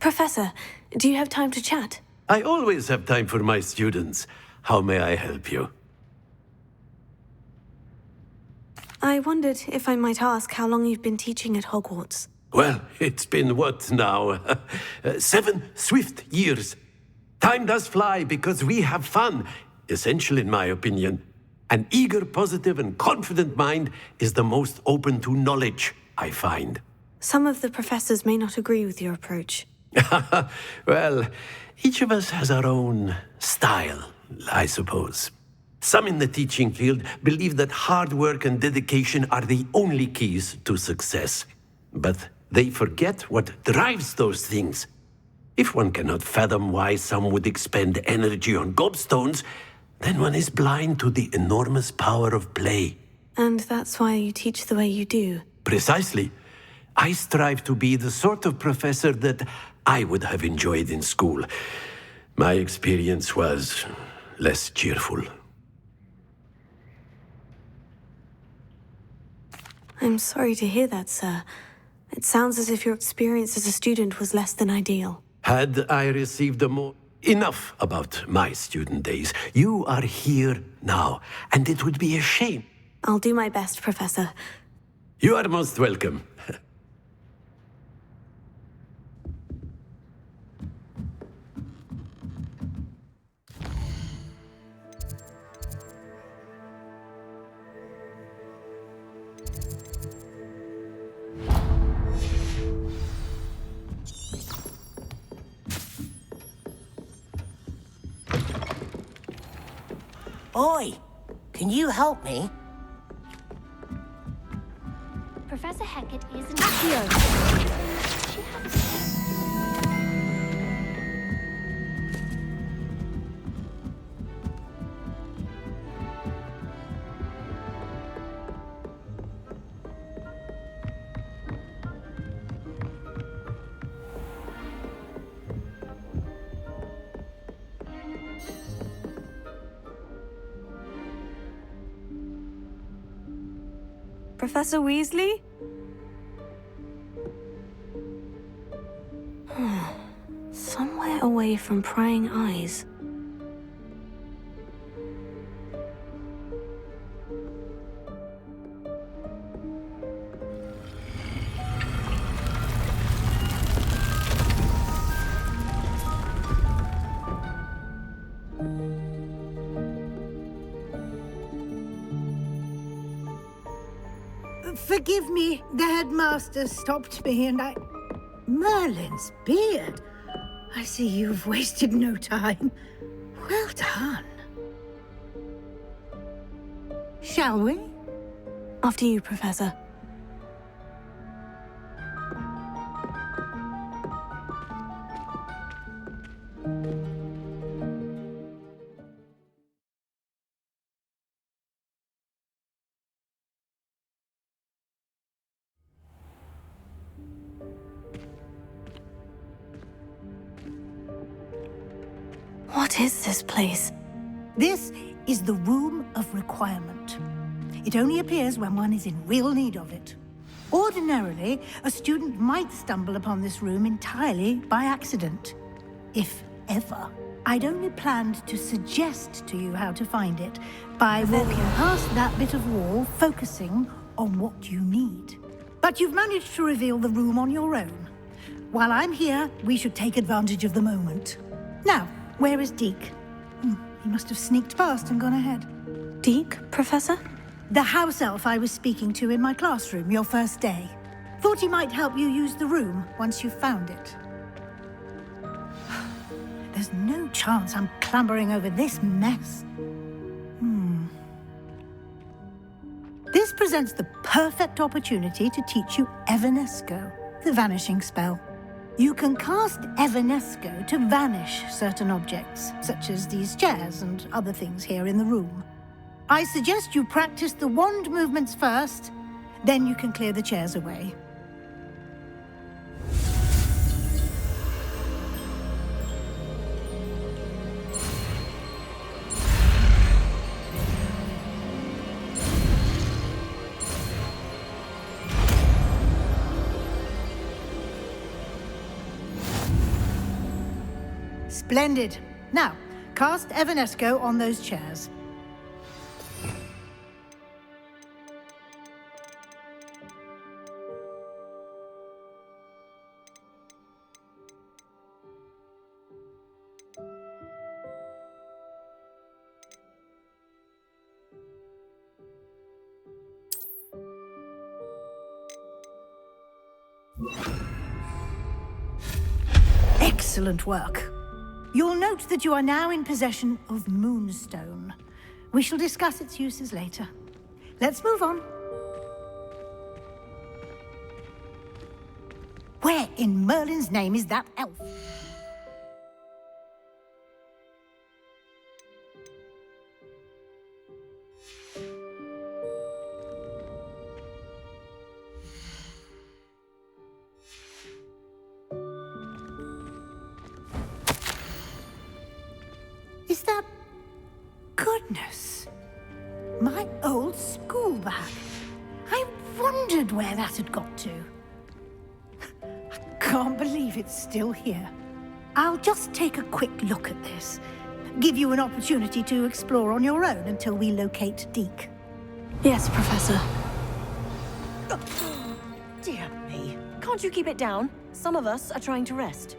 Professor, do you have time to chat? I always have time for my students. How may I help you? I wondered if I might ask how long you've been teaching at Hogwarts. Well, it's been what now? 7 swift years. Time does fly because we have fun. Essential in my opinion. An eager, positive, and confident mind is the most open to knowledge, I find. Some of the professors may not agree with your approach. Well, each of us has our own style, I suppose. Some in the teaching field believe that hard work and dedication are the only keys to success. But they forget what drives those things. If one cannot fathom why some would expend energy on gobstones, then one is blind to the enormous power of play. And that's why you teach the way you do. Precisely. I strive to be the sort of professor that I would have enjoyed in school. My experience was less cheerful. I'm sorry to hear that, sir. It sounds as if your experience as a student was less than ideal. Had I received enough about my student days, you are here now, and it would be a shame. I'll do my best, Professor. You are most welcome. Oi! Can you help me? Professor Hackett is an Accio. She has... Professor Weasley? Somewhere away from prying eyes. Forgive me, the headmaster stopped me and Merlin's beard. I see you've wasted no time. Well done. Shall we? After you, Professor. What is this place? This is the Room of Requirement. It only appears when one is in real need of it. Ordinarily, a student might stumble upon this room entirely by accident, if ever. I'd only planned to suggest to you how to find it by walking past that bit of wall, focusing on what you need. But you've managed to reveal the room on your own. While I'm here, we should take advantage of the moment. Now, where is Deke? He must have sneaked past and gone ahead. Deke, Professor? The house elf I was speaking to in my classroom your first day. Thought he might help you use the room once you found it. There's no chance I'm clambering over this mess. This presents the perfect opportunity to teach you Evanesco, the vanishing spell. You can cast Evanesco to vanish certain objects, such as these chairs and other things here in the room. I suggest you practice the wand movements first, then you can clear the chairs away. Splendid. Now, cast Evanesco on those chairs. Excellent work. You'll note that you are now in possession of Moonstone. We shall discuss its uses later. Let's move on. Where in Merlin's name is that elf? Is that... Goodness. My old school bag. I wondered where that had got to. I can't believe it's still here. I'll just take a quick look at this. Give you an opportunity to explore on your own until we locate Deke. Yes, Professor. Dear me. Can't you keep it down? Some of us are trying to rest.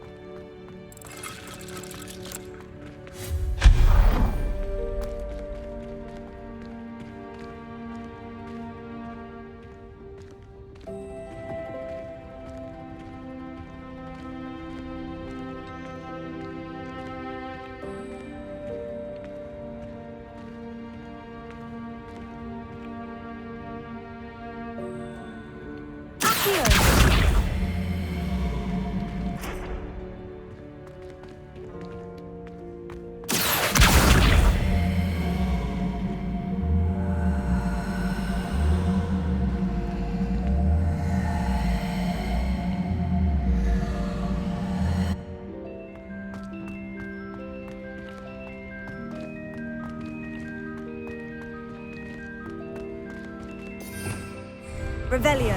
Revelio.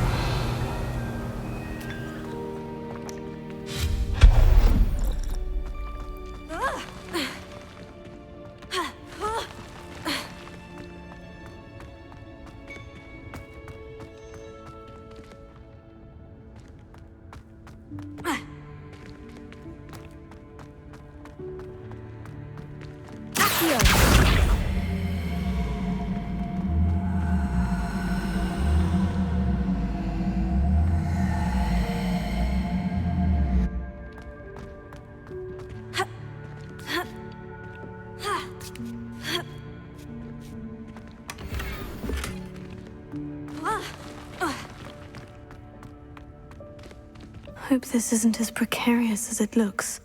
Hope this isn't as precarious as it looks.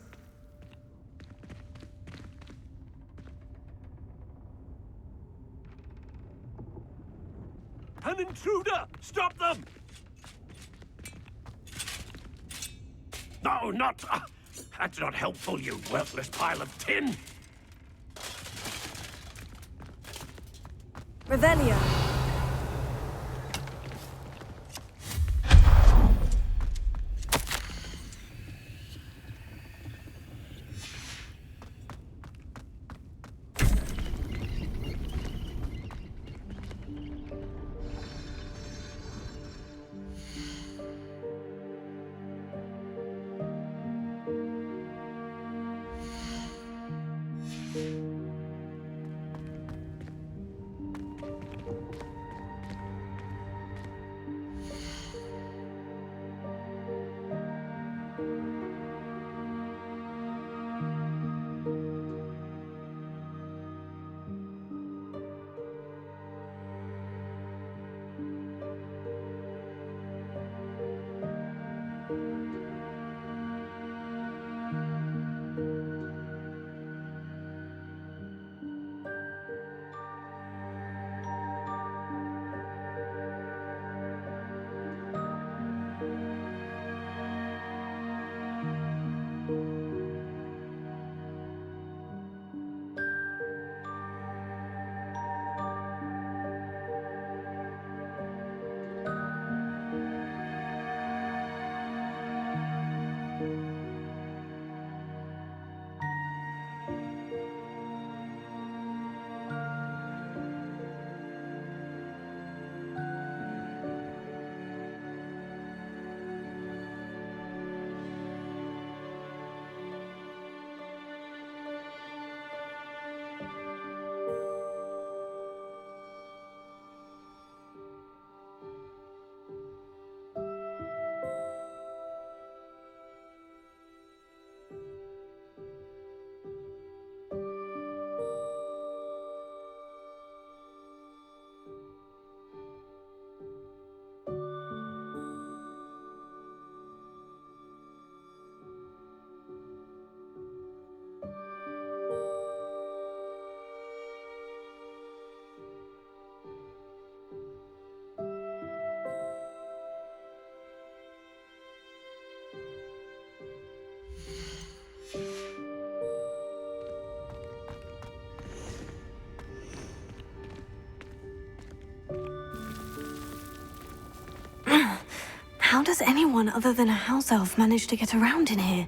An intruder! Stop them! No, not... that's not helpful, you worthless pile of tin! Revelio. How does anyone other than a house elf manage to get around in here?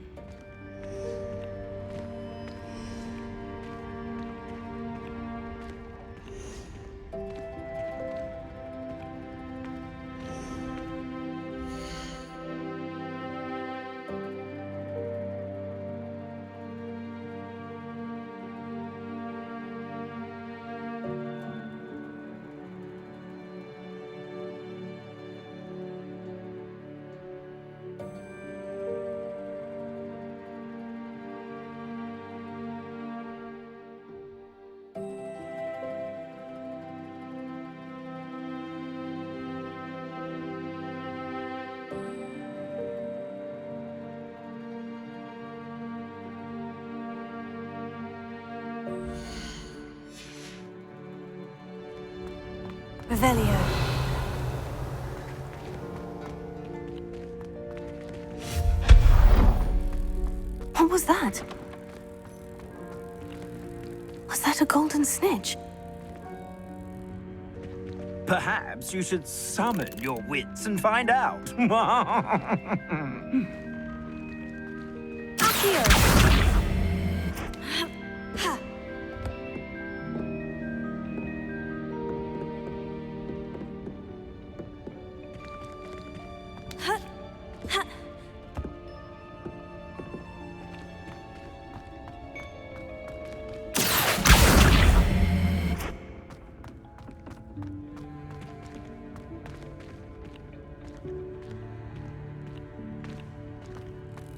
Revelio. What was that? Was that a golden snitch? Perhaps you should summon your wits and find out. Accio!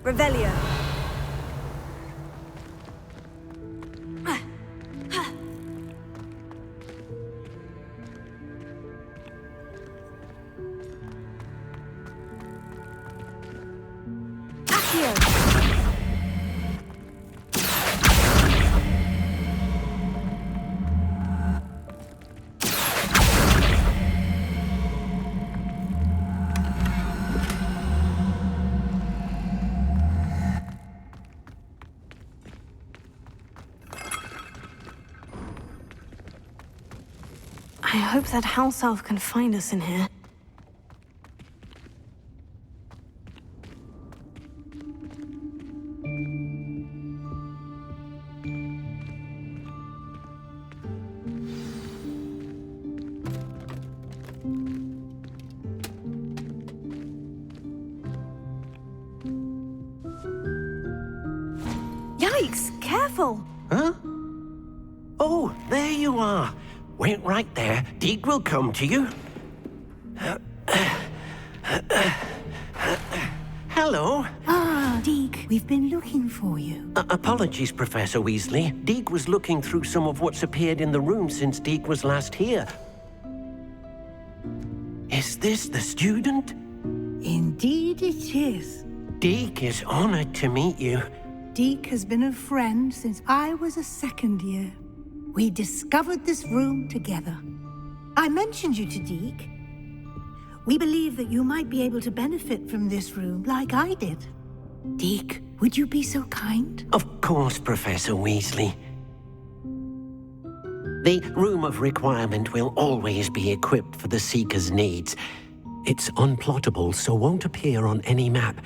Revelio. Accio. I hope that house elf can find us in here. Yikes! Careful! Huh? Oh, there you are. Wait right there. Deke will come to you. Hello. Ah, Deke, we've been looking for you. Apologies, Professor Weasley. Deke was looking through some of what's appeared in the room since Deke was last here. Is this the student? Indeed it is. Deke is honored to meet you. Deke has been a friend since I was a second year. We discovered this room together. I mentioned you to Deke. We believe that you might be able to benefit from this room like I did. Deke, would you be so kind? Of course, Professor Weasley. The Room of Requirement will always be equipped for the Seeker's needs. It's unplottable, so won't appear on any map.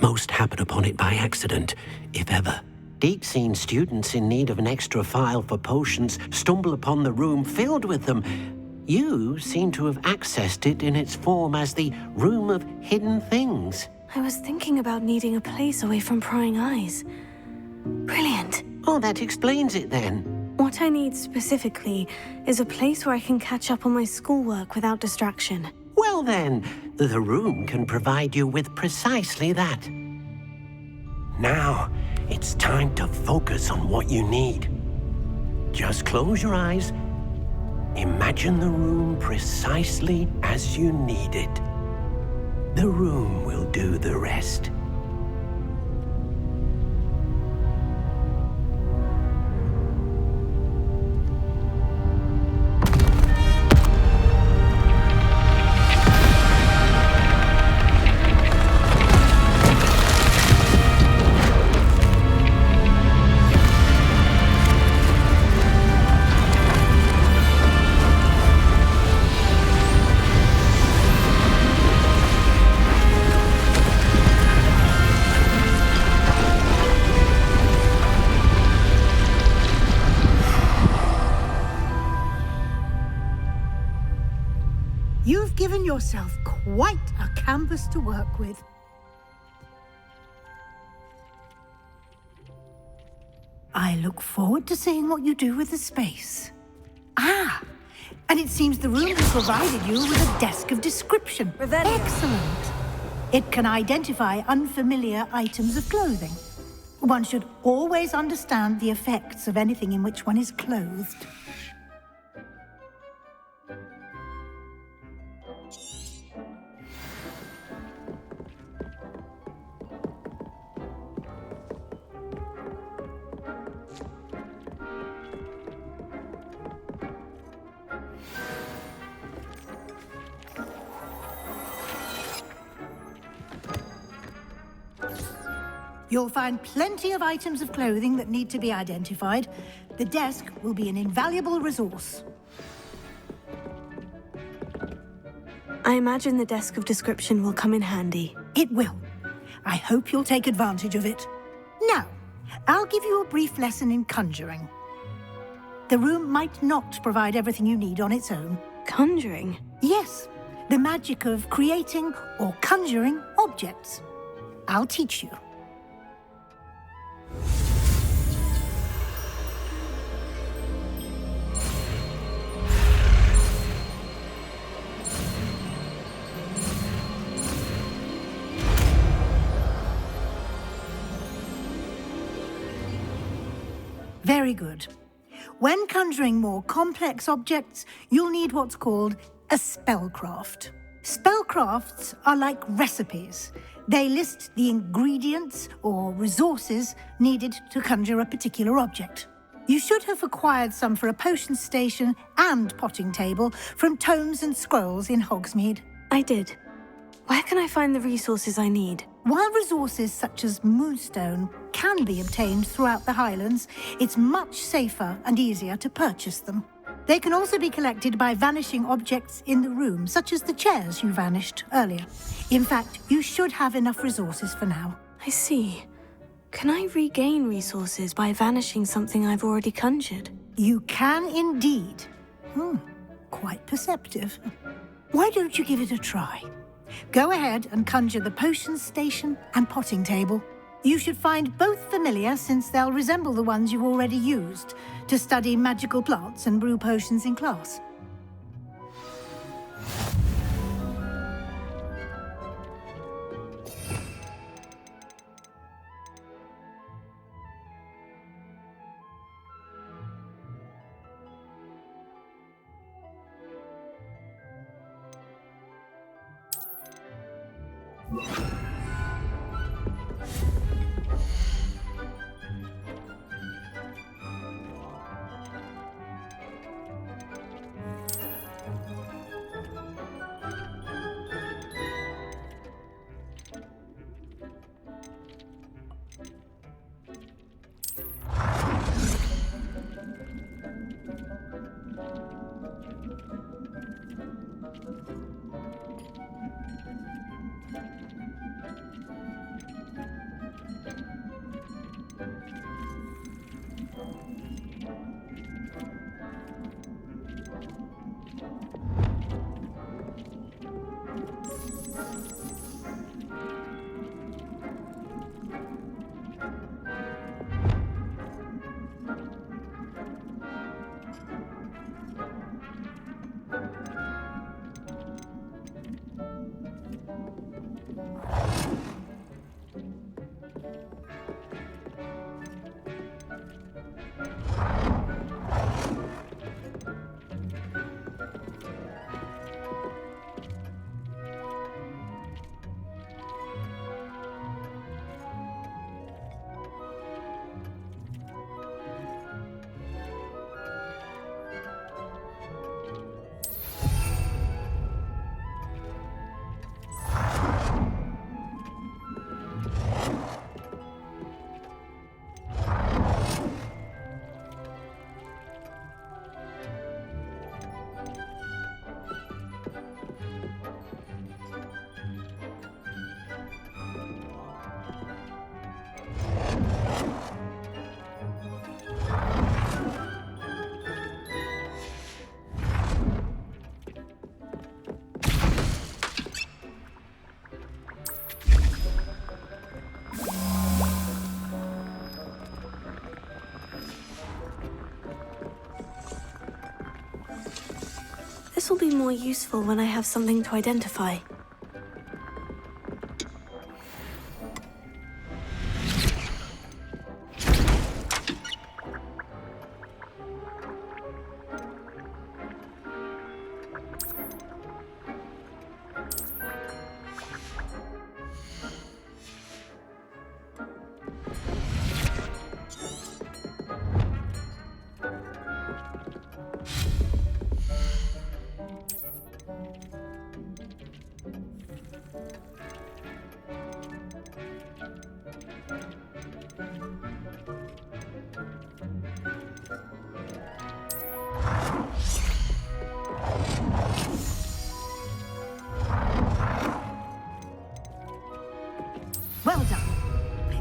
Most happen upon it by accident, if ever. Deke's seen students in need of an extra file for potions stumble upon the room filled with them. You seem to have accessed it in its form as the Room of Hidden Things. I was thinking about needing a place away from prying eyes. Brilliant. Oh, that explains it then. What I need specifically is a place where I can catch up on my schoolwork without distraction. Well then, the room can provide you with precisely that. Now, it's time to focus on what you need. Just close your eyes. Imagine the room precisely as you need it. The room will do the rest. yourself quite a canvas to work with. I look forward to seeing what you do with the space. Ah, and it seems the room has provided you with a desk of description. Revelio. Excellent. It can identify unfamiliar items of clothing. One should always understand the effects of anything in which one is clothed. You'll find plenty of items of clothing that need to be identified. The desk will be an invaluable resource. I imagine the desk of description will come in handy. It will. I hope you'll take advantage of it. Now, I'll give you a brief lesson in conjuring. The room might not provide everything you need on its own. Conjuring? Yes, the magic of creating or conjuring objects. I'll teach you. Very good. When conjuring more complex objects, you'll need what's called a spellcraft. Spellcrafts are like recipes. They list the ingredients or resources needed to conjure a particular object. You should have acquired some for a potion station and potting table from tomes and scrolls in Hogsmeade. I did. Where can I find the resources I need? While resources such as moonstone can be obtained throughout the Highlands, it's much safer and easier to purchase them. They can also be collected by vanishing objects in the room, such as the chairs you vanished earlier. In fact, you should have enough resources for now. I see. Can I regain resources by vanishing something I've already conjured? You can indeed. Quite perceptive. Why don't you give it a try? Go ahead and conjure the potion station and potting table. You should find both familiar, since they'll resemble the ones you've already used to study magical plants and brew potions in class. will be more useful when I have something to identify. Well done.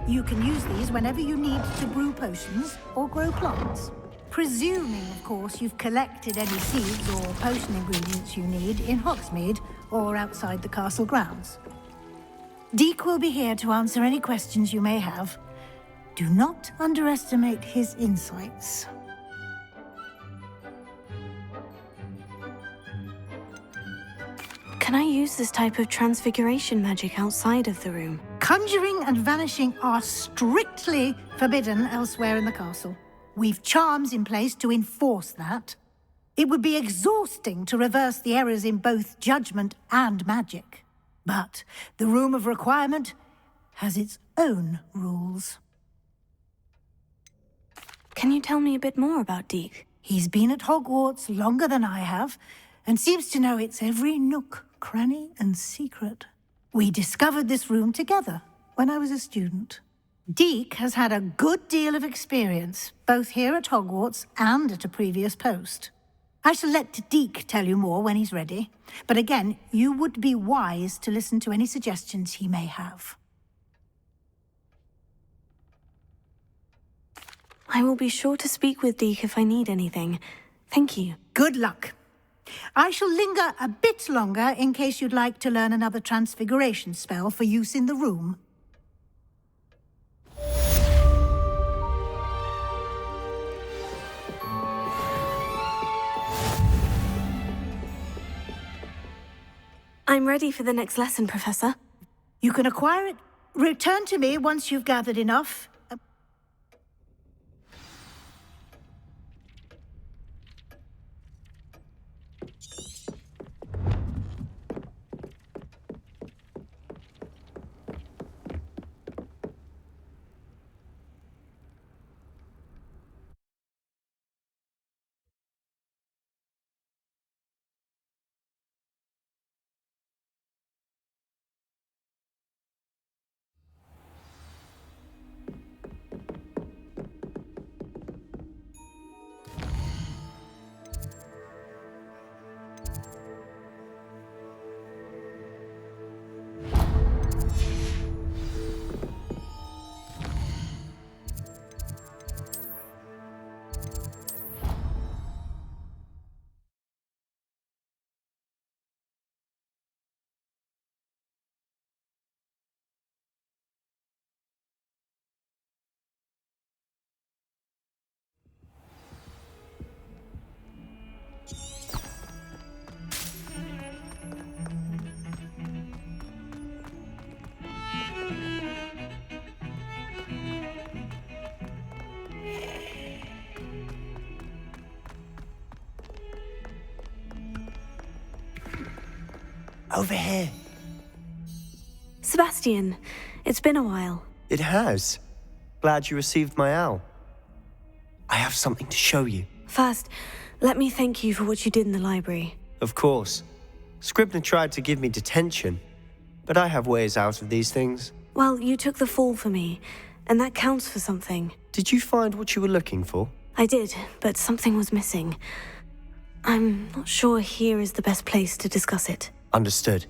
You can use these whenever you need to brew potions or grow plants. Presuming, of course, you've collected any seeds or potion ingredients you need in Hogsmeade or outside the castle grounds. Deke will be here to answer any questions you may have. Do not underestimate his insights. Can I use this type of transfiguration magic outside of the room? Conjuring and vanishing are strictly forbidden elsewhere in the castle. We've charms in place to enforce that. It would be exhausting to reverse the errors in both judgment and magic. But the Room of Requirement has its own rules. Can you tell me a bit more about Deke? He's been at Hogwarts longer than I have, and seems to know its every nook, cranny, and secret. We discovered this room together when I was a student. Deke has had a good deal of experience, both here at Hogwarts and at a previous post. I shall let Deke tell you more when he's ready, but again, you would be wise to listen to any suggestions he may have. I will be sure to speak with Deke if I need anything. Thank you. Good luck. I shall linger a bit longer in case you'd like to learn another transfiguration spell for use in the room. I'm ready for the next lesson, Professor. You can acquire it. Return to me once you've gathered enough. Over here. Sebastian, it's been a while. It has. Glad you received my owl. I have something to show you. First, let me thank you for what you did in the library. Of course. Scribner tried to give me detention, but I have ways out of these things. Well, you took the fall for me, and that counts for something. Did you find what you were looking for? I did, but something was missing. I'm not sure here is the best place to discuss it. Understood.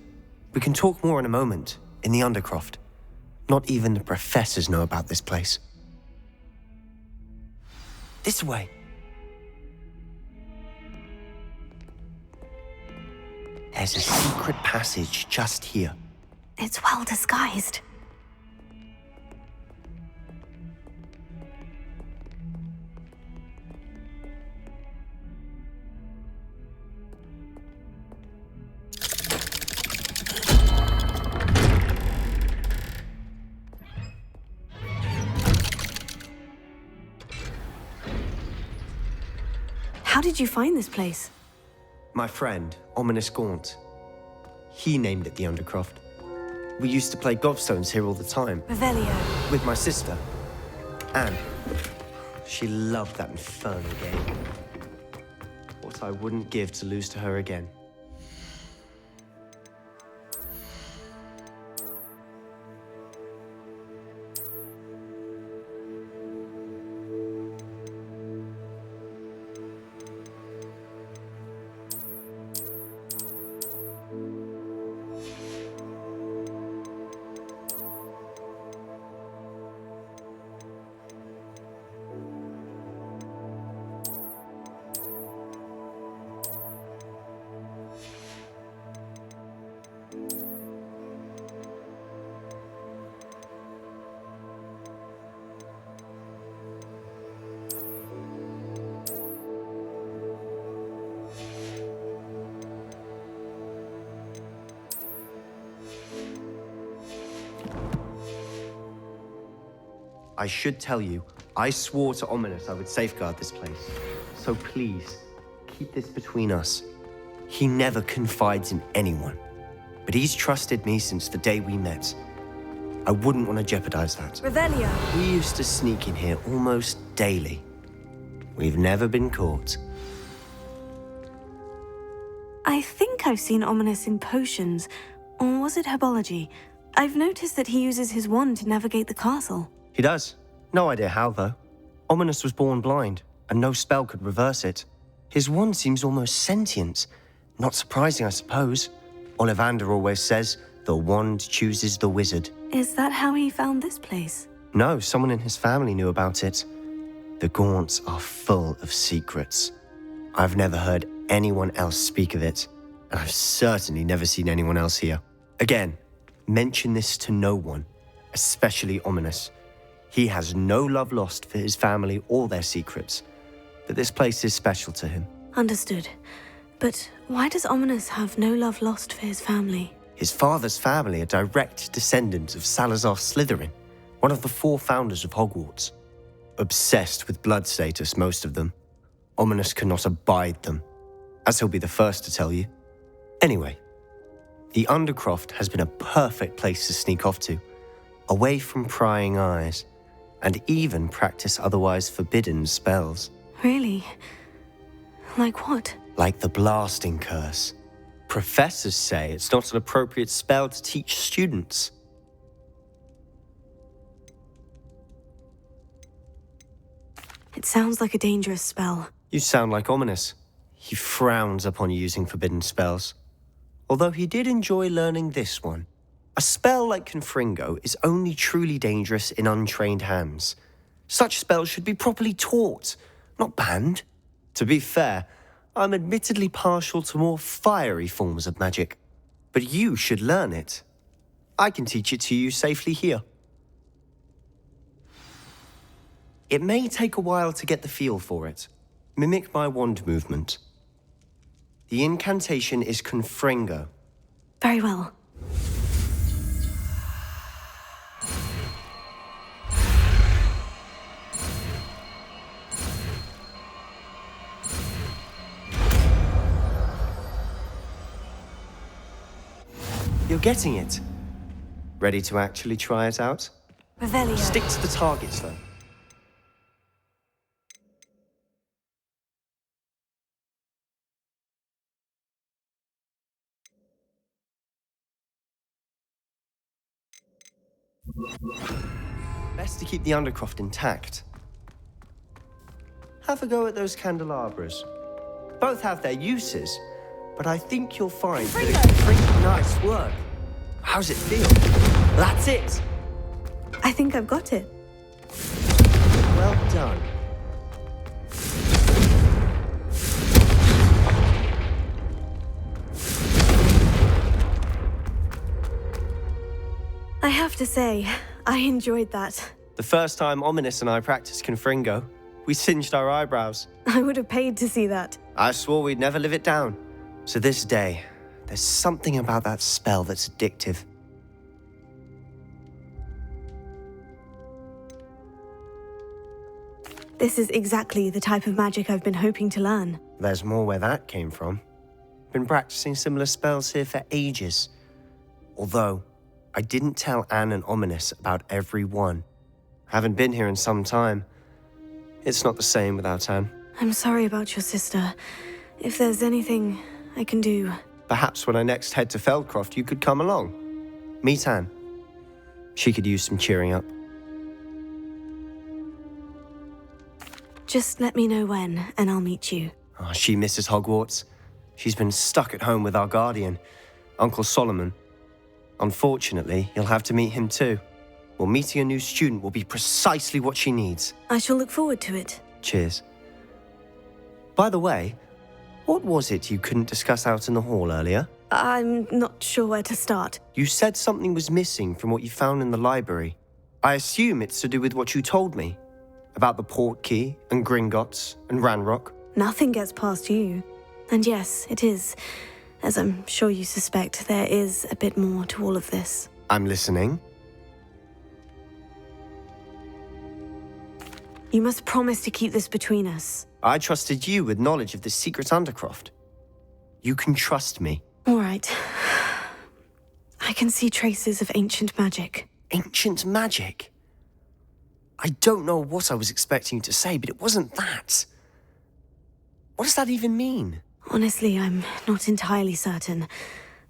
We can talk more in a moment, in the Undercroft. Not even the professors know about this place. This way. There's a secret passage just here. It's well disguised. How did you find this place? My friend, Ominous Gaunt. He named it the Undercroft. We used to play gobstones here all the time. Revelio. With my sister, Anne. She loved that infernal game. What I wouldn't give to lose to her again. I should tell you, I swore to Ominous I would safeguard this place. So please, keep this between us. He never confides in anyone, but he's trusted me since the day we met. I wouldn't want to jeopardize that. Revelio. We used to sneak in here almost daily. We've never been caught. I think I've seen Ominous in potions. Or was it herbology? I've noticed that he uses his wand to navigate the castle. He does. No idea how, though. Ominous was born blind, and no spell could reverse it. His wand seems almost sentient. Not surprising, I suppose. Ollivander always says, the wand chooses the wizard. Is that how he found this place? No, someone in his family knew about it. The Gaunts are full of secrets. I've never heard anyone else speak of it, and I've certainly never seen anyone else here. Again, mention this to no one, especially Ominous. He has no love lost for his family or their secrets, but this place is special to him. Understood. But why does Ominous have no love lost for his family? His father's family are direct descendants of Salazar Slytherin, one of the 4 founders of Hogwarts. Obsessed with blood status, most of them. Ominous cannot abide them, as he'll be the first to tell you. Anyway, the Undercroft has been a perfect place to sneak off to, away from prying eyes, and even practice otherwise forbidden spells. Really? Like what? Like the blasting curse. Professors say it's not an appropriate spell to teach students. It sounds like a dangerous spell. You sound like Ominous. He frowns upon using forbidden spells. Although he did enjoy learning this one. A spell like Confringo is only truly dangerous in untrained hands. Such spells should be properly taught, not banned. To be fair, I'm admittedly partial to more fiery forms of magic. But you should learn it. I can teach it to you safely here. It may take a while to get the feel for it. Mimic my wand movement. The incantation is Confringo. Very well. You're getting it. Ready to actually try it out? Revelio. Stick to the targets, though. Best to keep the Undercroft intact. Have a go at those candelabras. Both have their uses, but I think you'll find that it's pretty nice work. How's it feel? That's it! I think I've got it. Well done. I have to say, I enjoyed that. The first time Ominous and I practiced Confringo, we singed our eyebrows. I would have paid to see that. I swore we'd never live it down. To this day, there's something about that spell that's addictive. This is exactly the type of magic I've been hoping to learn. There's more where that came from. Been practicing similar spells here for ages. Although, I didn't tell Anne and Ominous about every one. Haven't been here in some time. It's not the same without Anne. I'm sorry about your sister. If there's anything I can do... Perhaps when I next head to Feldcroft, you could come along. Meet Anne. She could use some cheering up. Just let me know when, and I'll meet you. Oh, she misses Hogwarts. She's been stuck at home with our guardian, Uncle Solomon. Unfortunately, you'll have to meet him too. Well, meeting a new student will be precisely what she needs. I shall look forward to it. Cheers. By the way, what was it you couldn't discuss out in the hall earlier? I'm not sure where to start. You said something was missing from what you found in the library. I assume it's to do with what you told me. About the Portkey, and Gringotts, and Ranrock. Nothing gets past you. And yes, it is. As I'm sure you suspect, there is a bit more to all of this. I'm listening. You must promise to keep this between us. I trusted you with knowledge of this secret undercroft. You can trust me. All right. I can see traces of ancient magic. Ancient magic? I don't know what I was expecting you to say, but it wasn't that. What does that even mean? Honestly, I'm not entirely certain.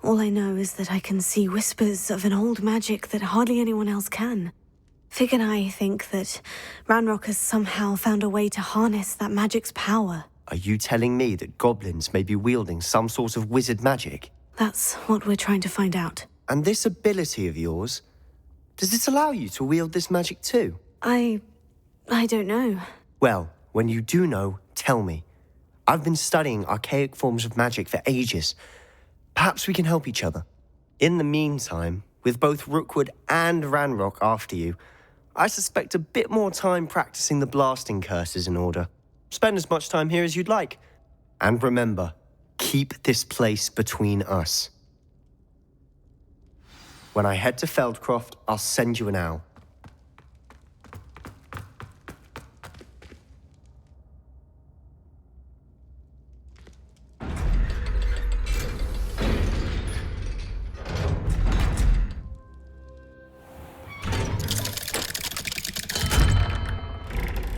All I know is that I can see whispers of an old magic that hardly anyone else can. Fig and I think that Ranrock has somehow found a way to harness that magic's power. Are you telling me that goblins may be wielding some sort of wizard magic? That's what we're trying to find out. And this ability of yours, does it allow you to wield this magic too? I don't know. Well, when you do know, tell me. I've been studying archaic forms of magic for ages. Perhaps we can help each other. In the meantime, with both Rookwood and Ranrock after you, I suspect a bit more time practicing the blasting curse is in order. Spend as much time here as you'd like. And remember, keep this place between us. When I head to Feldcroft, I'll send you an owl.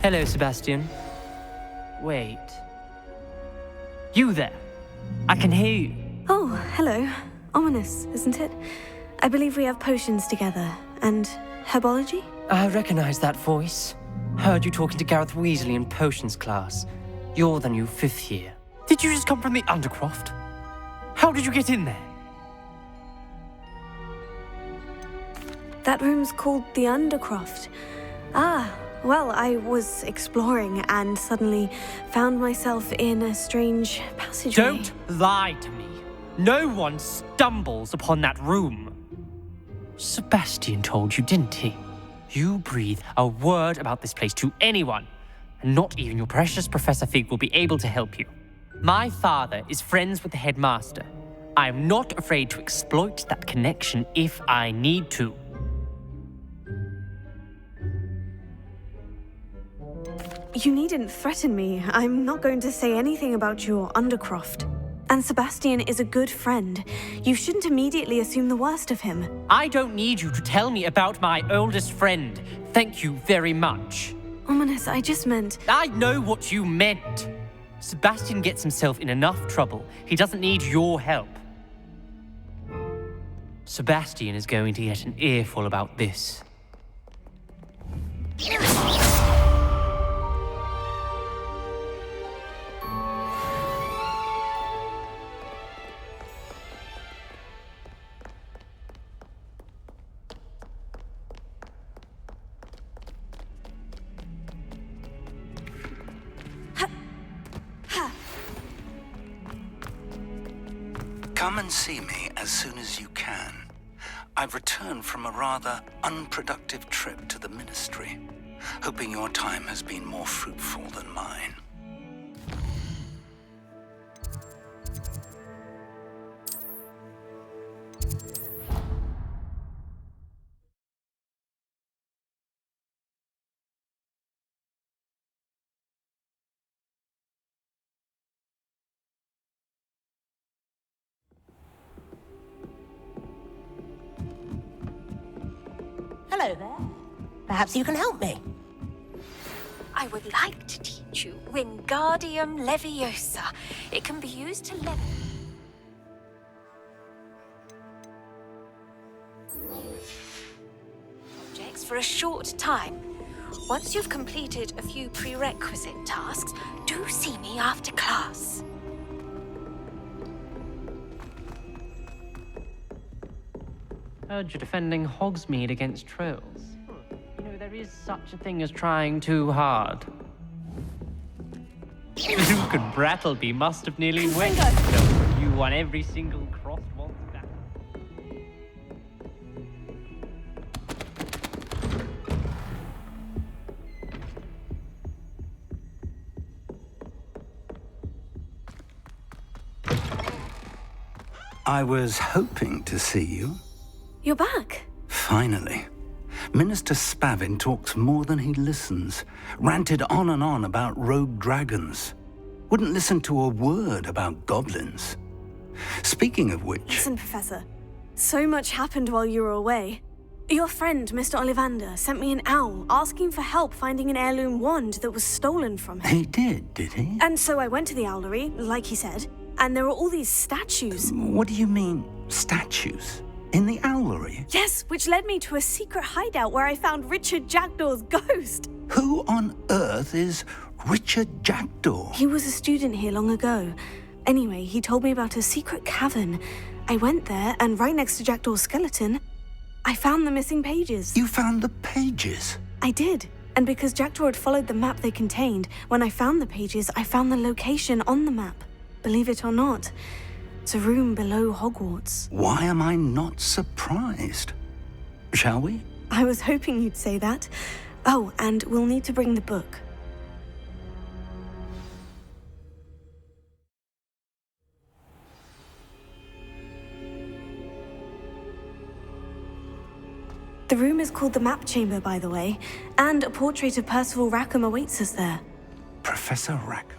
Hello, Sebastian. Wait. You there? I can hear you. Oh, hello. Ominous, isn't it? I believe we have potions together. And herbology? I recognize that voice. Heard you talking to Gareth Weasley in potions class. You're the new 5th year. Did you just come from the Undercroft? How did you get in there? That room's called the Undercroft. Ah, well, I was exploring and suddenly found myself in a strange passageway. Don't lie to me. No one stumbles upon that room. Sebastian told you, didn't he? You breathe a word about this place to anyone, and not even your precious Professor Fig will be able to help you. My father is friends with the headmaster. I am not afraid to exploit that connection if I need to. You needn't threaten me. I'm not going to say anything about your Undercroft. And Sebastian is a good friend. You shouldn't immediately assume the worst of him. I don't need you to tell me about my oldest friend. Thank you very much. Ominous, I just meant... I know what you meant. Sebastian gets himself in enough trouble. He doesn't need your help. Sebastian is going to get an earful about this. Come and see me as soon as you can. I've returned from a rather unproductive trip to the Ministry, hoping your time has been more fruitful than mine. Hello there. Perhaps you can help me. I would like to teach you Wingardium Leviosa. It can be used to level. Objects for a short time. Once you've completed a few prerequisite tasks, do see me after class. Heard you're defending Hogsmeade against trolls. You know, there is such a thing as trying too hard. Luke and Brattleby must have nearly went. No, you won every single crossed once down. I was hoping to see you. You're back. Finally. Minister Spavin talks more than he listens. Ranted on and on about rogue dragons. Wouldn't listen to a word about goblins. Speaking of which... Listen, Professor. So much happened while you were away. Your friend, Mr. Ollivander, sent me an owl asking for help finding an heirloom wand that was stolen from him. He did he? And so I went to the owlery, like he said, and there were all these statues. What do you mean, statues? In the owlery? Yes, which led me to a secret hideout where I found Richard Jackdaw's ghost. Who on earth is Richard Jackdaw? He was a student here long ago. Anyway, he told me about a secret cavern. I went there, and right next to Jackdaw's skeleton, I found the missing pages. You found the pages? I did. And because Jackdaw had followed the map they contained, when I found the pages, I found the location on the map. Believe it or not, it's a room below Hogwarts. Why am I not surprised? Shall we? I was hoping you'd say that. Oh, and we'll need to bring the book. The room is called the Map Chamber, by the way, and a portrait of Percival Rackham awaits us there. Professor Rackham.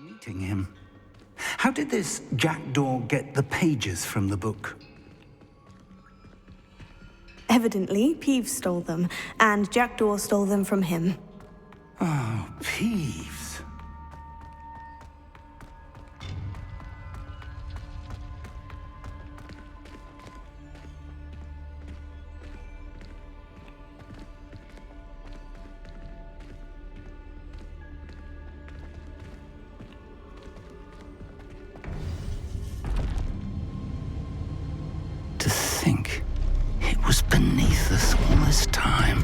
Meeting him. How did this Jackdaw get the pages from the book? Evidently, Peeves stole them, and Jackdaw stole them from him. Oh, Peeves. To think it was beneath us all this time.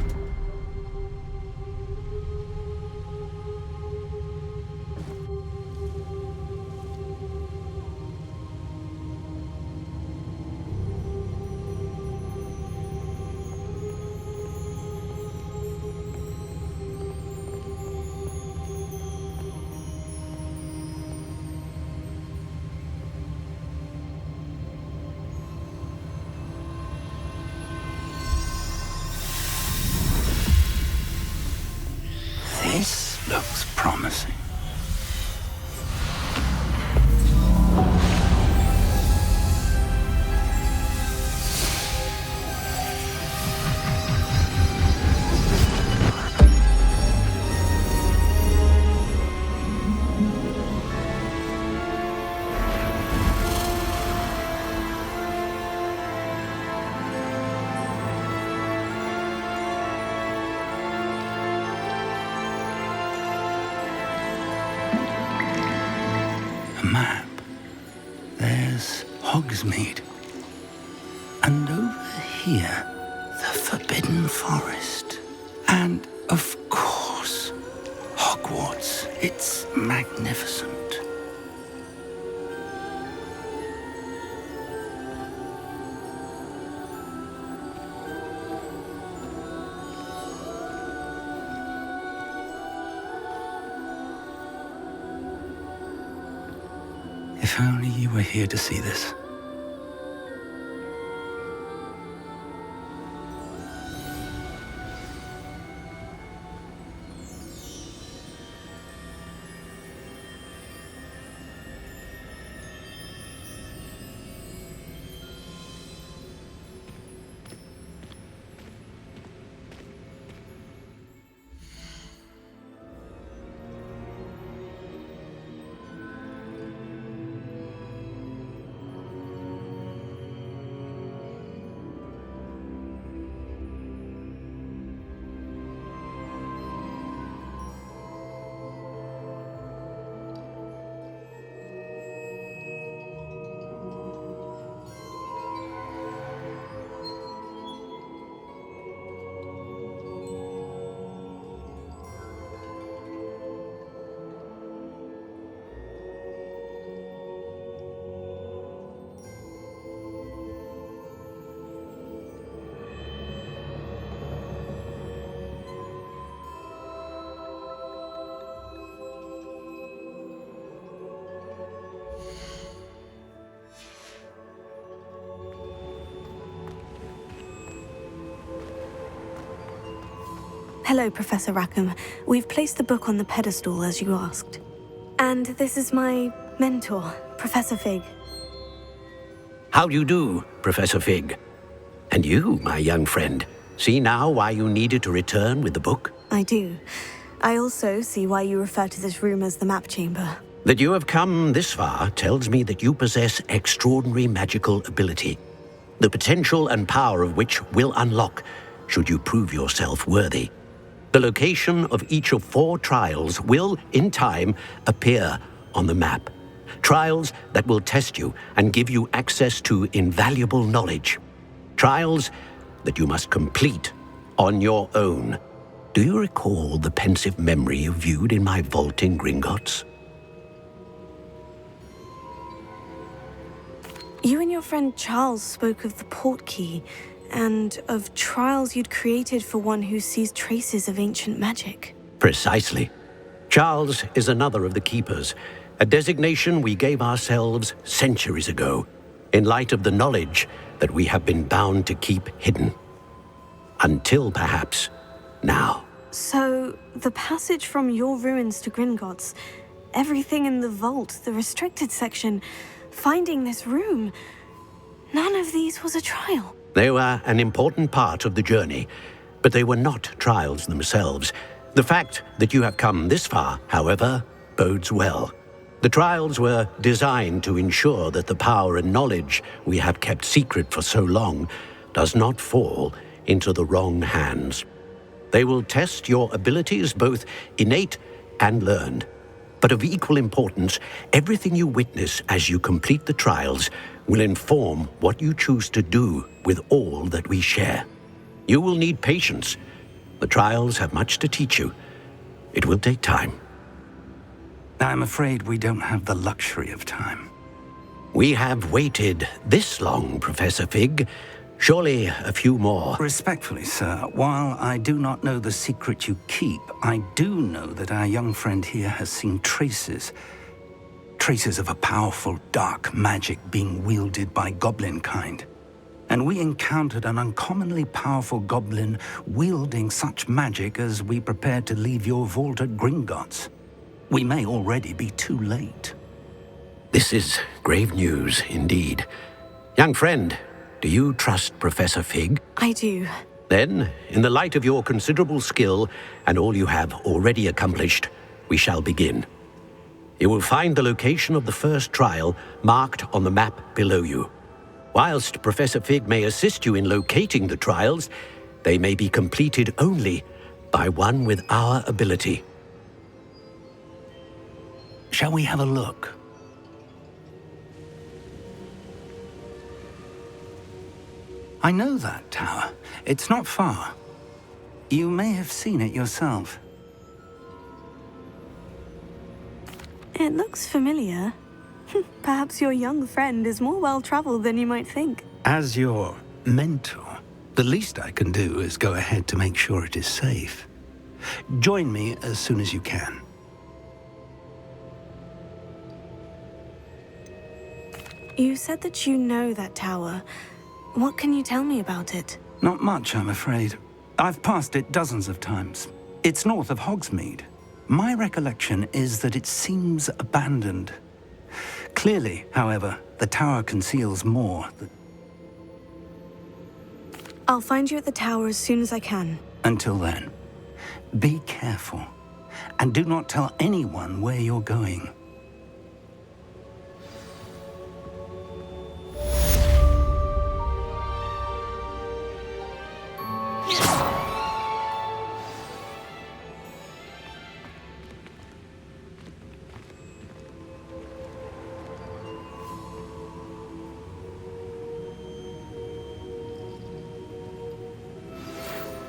This looks promising. A map. There's Hogsmeade. And over here, the Forbidden Forest. And, of course, Hogwarts. It's magnificent. If only you were here to see this. Hello, Professor Rackham. We've placed the book on the pedestal as you asked. And this is my mentor, Professor Fig. How do you do, Professor Fig? And you, my young friend, see now why you needed to return with the book? I do. I also see why you refer to this room as the map chamber. That you have come this far tells me that you possess extraordinary magical ability, the potential and power of which will unlock should you prove yourself worthy. The location of each of 4 trials will, in time, appear on the map. Trials that will test you and give you access to invaluable knowledge. Trials that you must complete on your own. Do you recall the pensive memory you viewed in my vault in Gringotts? You and your friend Charles spoke of the portkey, and of trials you'd created for one who sees traces of ancient magic. Precisely. Charles is another of the Keepers, a designation we gave ourselves centuries ago, in light of the knowledge that we have been bound to keep hidden. Until, perhaps, now. So, the passage from your ruins to Gringotts, everything in the vault, the restricted section, finding this room, none of these was a trial. They were an important part of the journey, but they were not trials themselves. The fact that you have come this far, however, bodes well. The trials were designed to ensure that the power and knowledge we have kept secret for so long does not fall into the wrong hands. They will test your abilities, both innate and learned. But of equal importance, everything you witness as you complete the trials will inform what you choose to do with all that we share. You will need patience. The trials have much to teach you. It will take time. I'm afraid we don't have the luxury of time. We have waited this long, Professor Fig. Surely a few more. Respectfully, sir, while I do not know the secret you keep, I do know that our young friend here has seen traces of a powerful dark magic being wielded by goblin kind. And we encountered an uncommonly powerful goblin wielding such magic as we prepared to leave your vault at Gringotts. We may already be too late. This is grave news indeed. Young friend, do you trust Professor Fig? I do. Then, in the light of your considerable skill and all you have already accomplished, we shall begin. You will find the location of the first trial marked on the map below you. Whilst Professor Fig may assist you in locating the trials, they may be completed only by one with our ability. Shall we have a look? I know that tower. It's not far. You may have seen it yourself. It looks familiar. Perhaps your young friend is more well-traveled than you might think. As your mentor, the least I can do is go ahead to make sure it is safe. Join me as soon as you can. You said that you know that tower. What can you tell me about it? Not much, I'm afraid. I've passed it dozens of times. It's north of Hogsmeade. My recollection is that it seems abandoned. Clearly, however, the tower conceals more. I'll find you at the tower as soon as I can. Until then, be careful. And do not tell anyone where you're going.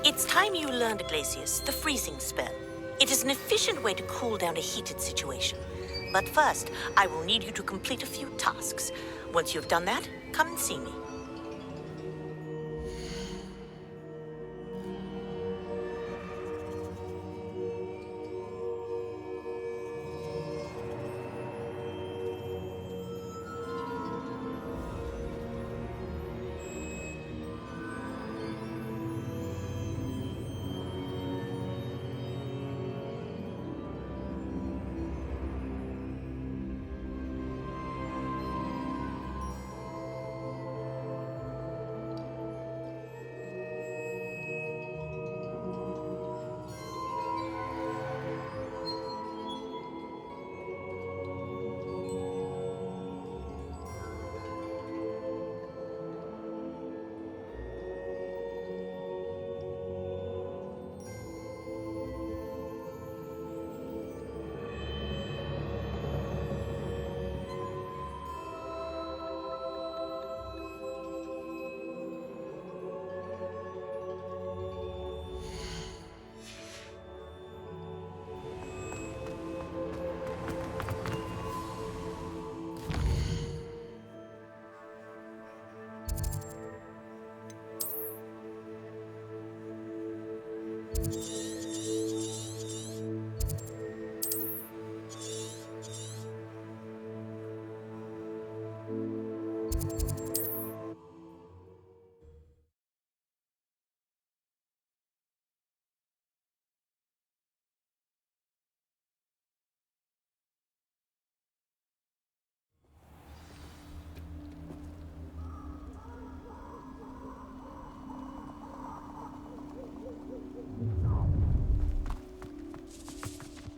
It's time you learned, Glacius, the freezing spell. It is an efficient way to cool down a heated situation. But first, I will need you to complete a few tasks. Once you've done that, come and see me.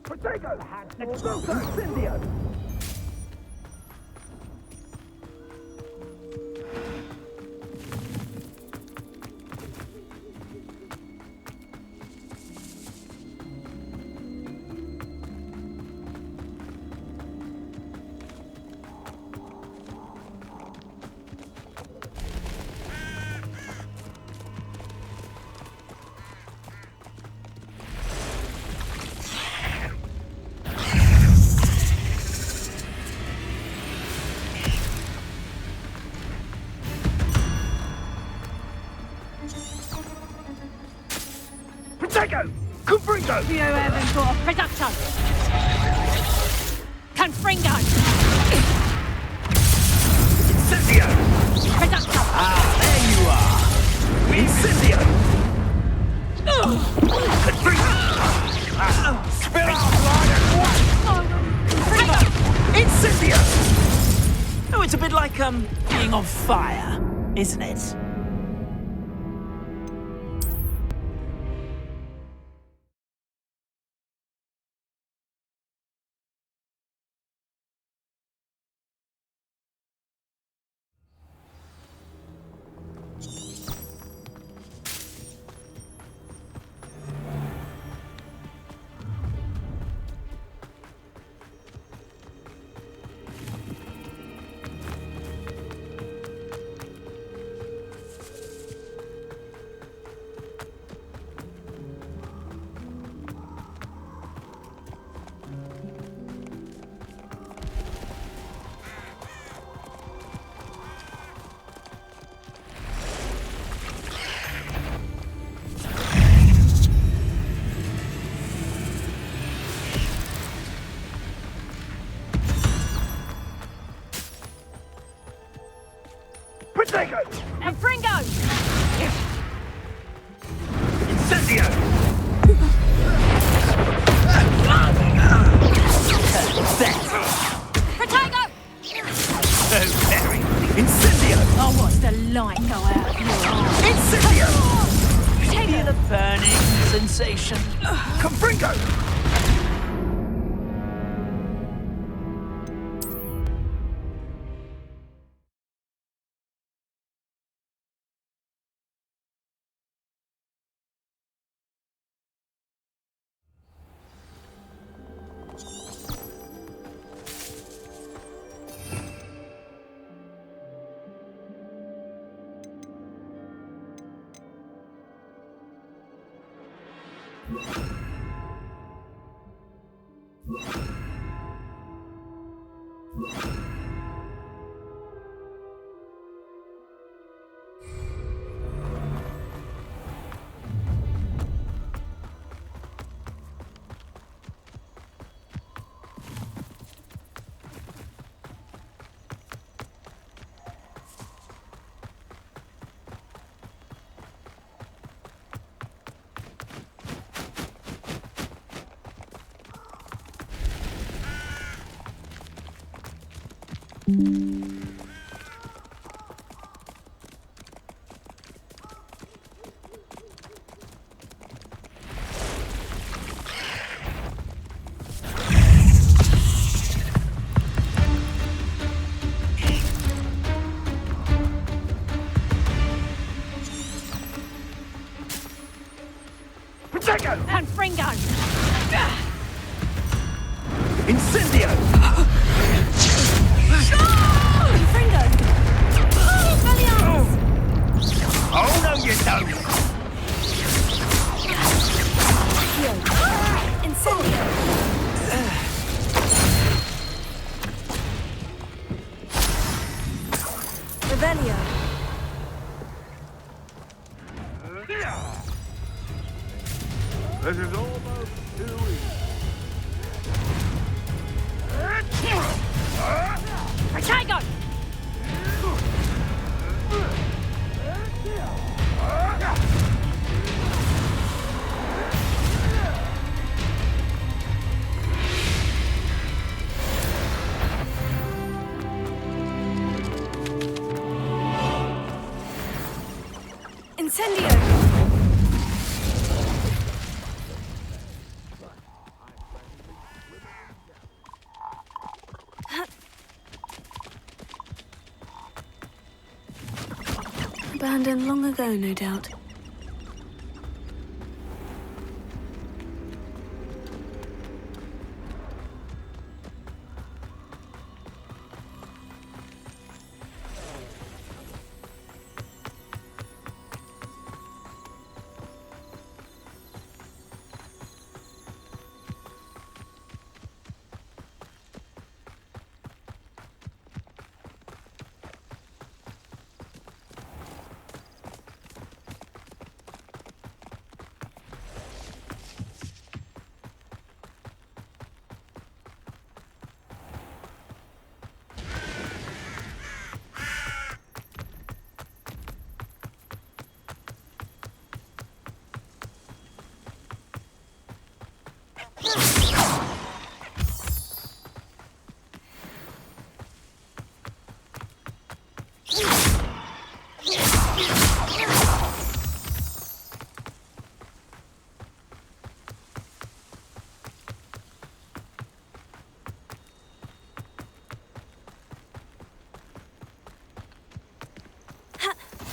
Potato! Exploso! Incendio! Protego! Confringo! Vio Evan Production! Confringo! Incendio! Production! Ah, there you are! Incendio! Confringo! Spill out blood and what? Incendio! Oh, it's a bit like, being on fire, isn't it? Protego! And Fringo! Incendio! Protego! So very. Incendio! I'll watch the light go out of your eyes. Incendio! Protego! Feel a burning sensation. Confringo! Protego! And Fringo! Incendio! Fringo! Valiance! Oh, no, you don't! Incendio! Revelio! This is almost too easy. Protego! Incendio! Abandoned long ago, no doubt.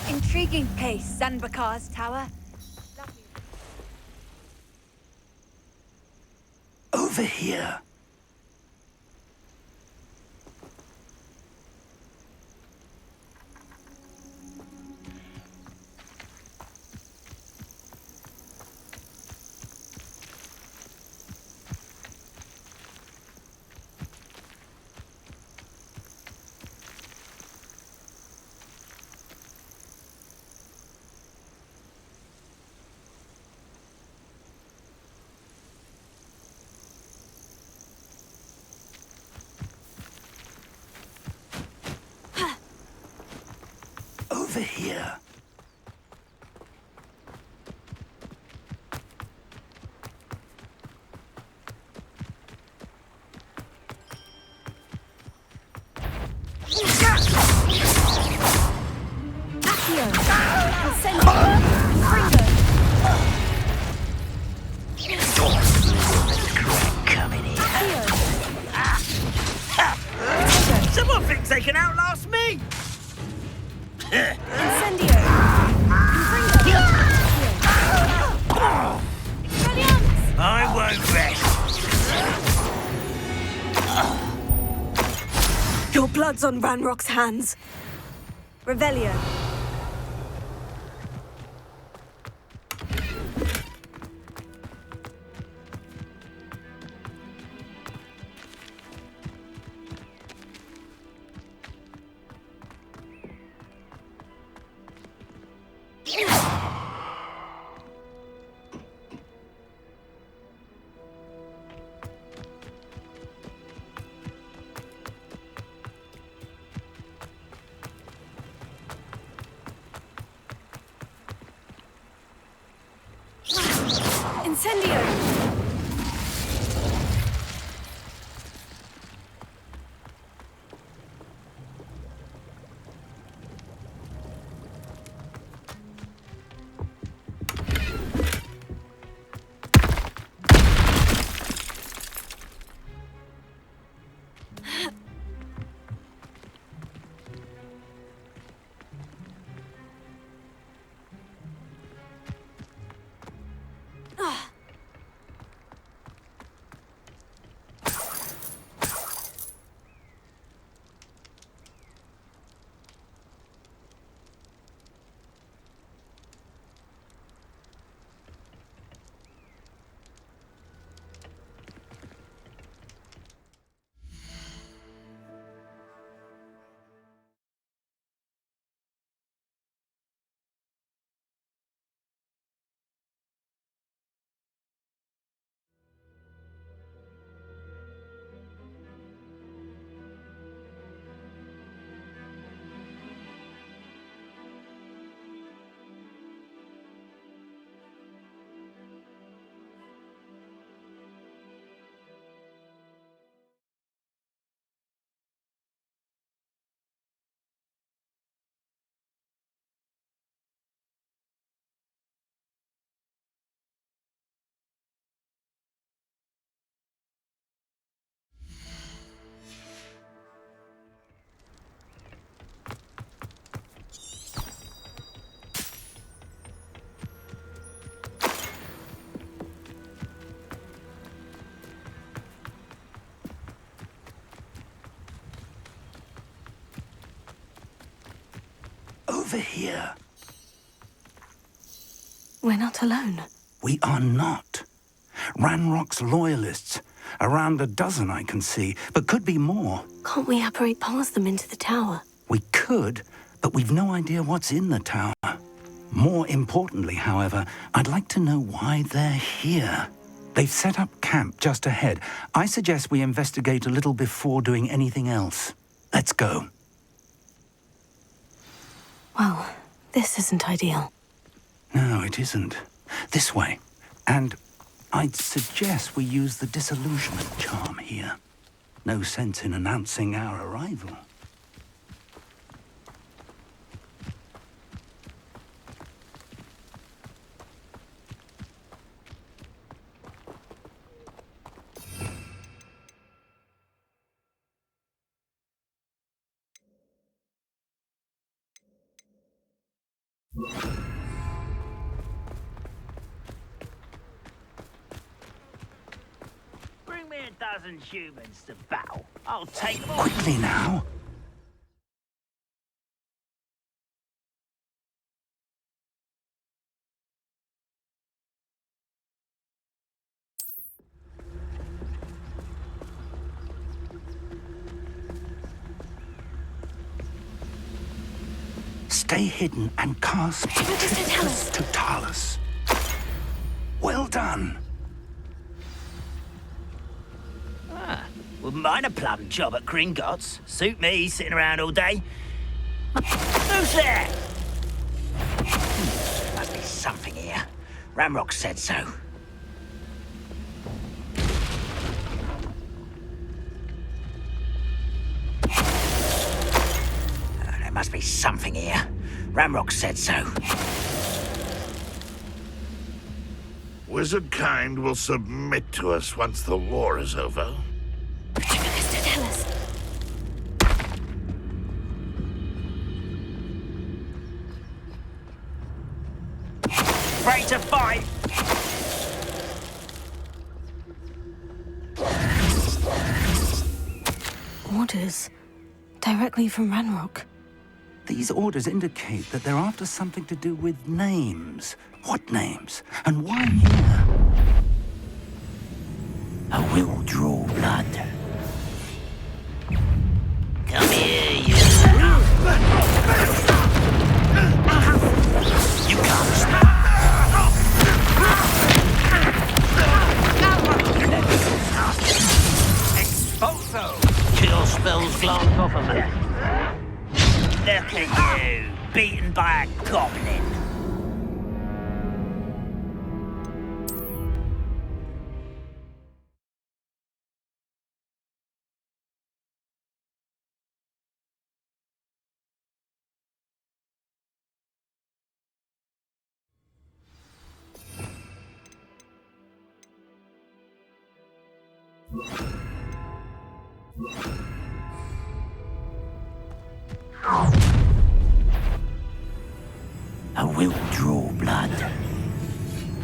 Intriguing place, Zanbakar's tower. Over here. Over here. Someone thinks they can outlast me! I won't rest. Your blood's on Ranrock's hands. Revelio. Incendio! Over here. We're not alone. We are not. Ranrock's loyalists. Around a dozen I can see, but could be more. Can't we apparate past them into the tower? We could, but we've no idea what's in the tower. More importantly, however, I'd like to know why they're here. They've set up camp just ahead. I suggest we investigate a little before doing anything else. Let's go. Well, this isn't ideal. No, it isn't. This way. And I'd suggest we use the disillusionment charm here. No sense in announcing our arrival. Bring me a dozen humans to battle. I'll take them all. Quickly now. Stay hidden and cast to Talus. Well done. Wouldn't mind a plum job at Gringotts. Suit me, sitting around all day. Who's there? something here. Ramrock said so. There must be something here. Ramrock said so. Wizard kind will submit to us once the war is over. Tell us. Ready to fight! Orders. Directly from Ranrock. These orders indicate that they're after something to do with names. What names? And why here? I will draw blood. Come here, you... You can't... Expulso! Kill spells glance off of me. Look at you, beaten by a goblin. I will draw blood.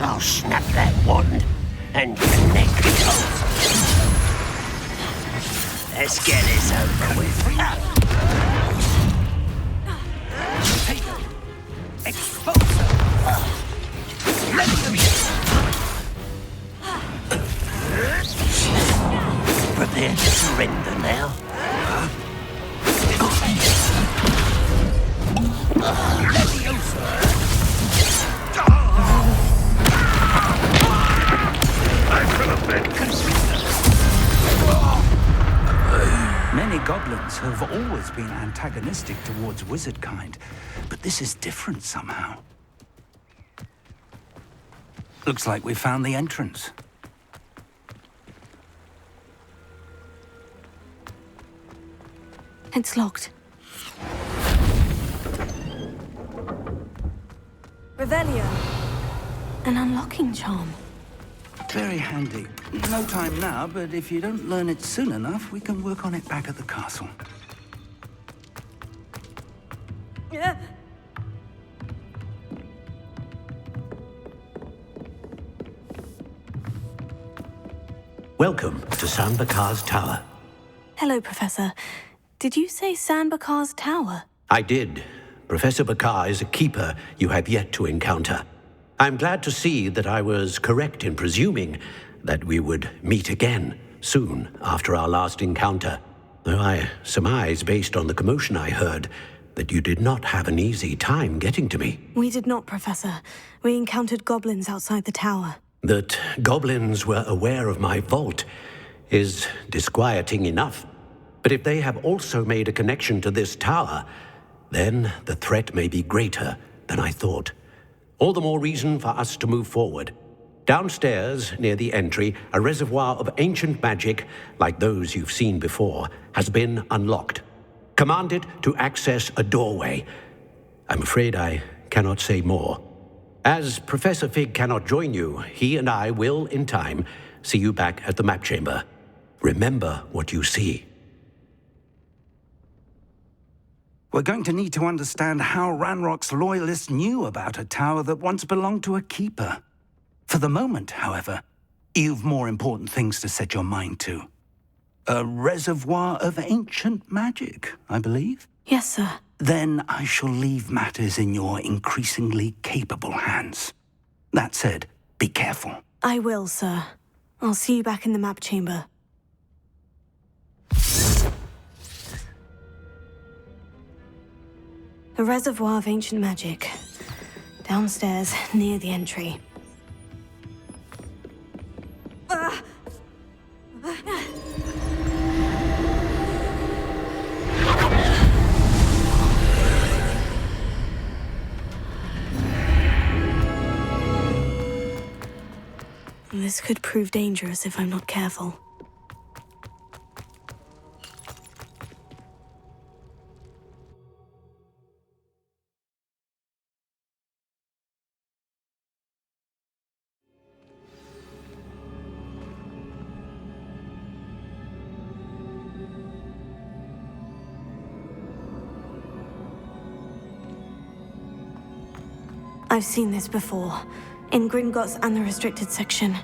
I'll snap that wand and connect the toes. Let's get this over with. Expulso! Prepare to surrender now. Many goblins have always been antagonistic towards wizard kind, but this is different somehow. Looks like we found the entrance. It's locked. Revelio. An unlocking charm. Very handy. No time now, but if you don't learn it soon enough, we can work on it back at the castle. Yeah. Welcome to Sanbakar's Tower. Hello, Professor. Did you say Sanbakar's Tower? I did. Professor Bakar is a keeper you have yet to encounter. I'm glad to see that I was correct in presuming that we would meet again soon after our last encounter, though I surmise, based on the commotion I heard, that you did not have an easy time getting to me. We did not, Professor. We encountered goblins outside the tower. That goblins were aware of my vault is disquieting enough. But if they have also made a connection to this tower, then the threat may be greater than I thought. All the more reason for us to move forward. Downstairs, near the entry, a reservoir of ancient magic, like those you've seen before, has been unlocked. Command it to access a doorway. I'm afraid I cannot say more. As Professor Fig cannot join you, he and I will, in time, see you back at the map chamber. Remember what you see. We're going to need to understand how Ranrock's loyalists knew about a tower that once belonged to a keeper. For the moment, however, you've more important things to set your mind to. A reservoir of ancient magic, I believe? Yes, sir. Then I shall leave matters in your increasingly capable hands. That said, be careful. I will, sir. I'll see you back in the map chamber. A reservoir of ancient magic. Downstairs, near the entry. This could prove dangerous if I'm not careful. I've seen this before, in Gringotts and the restricted section.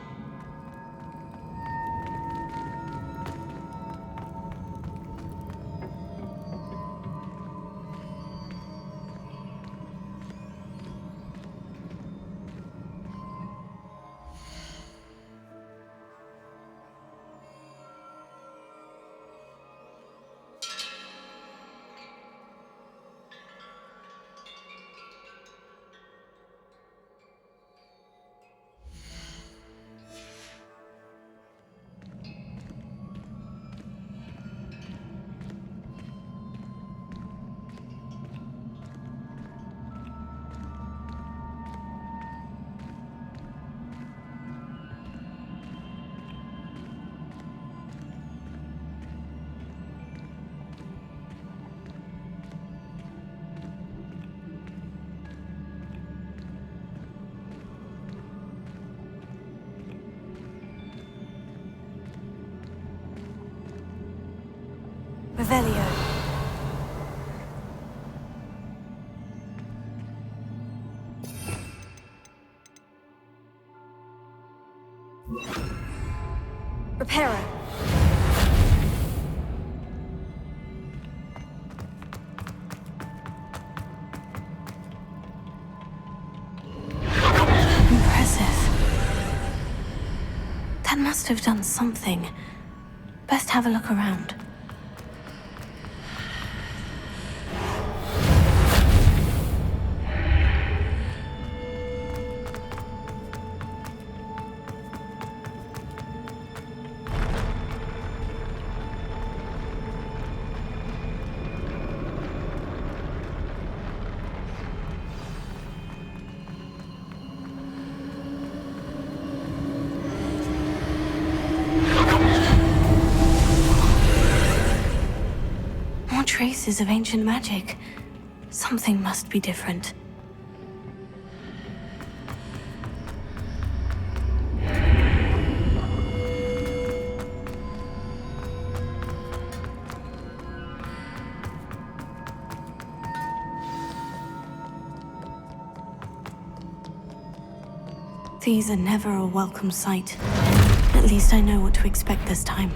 Revelio. Reparo. Impressive. That must have done something. Best have a look around. Traces of ancient magic. Something must be different. These are never a welcome sight. At least I know what to expect this time.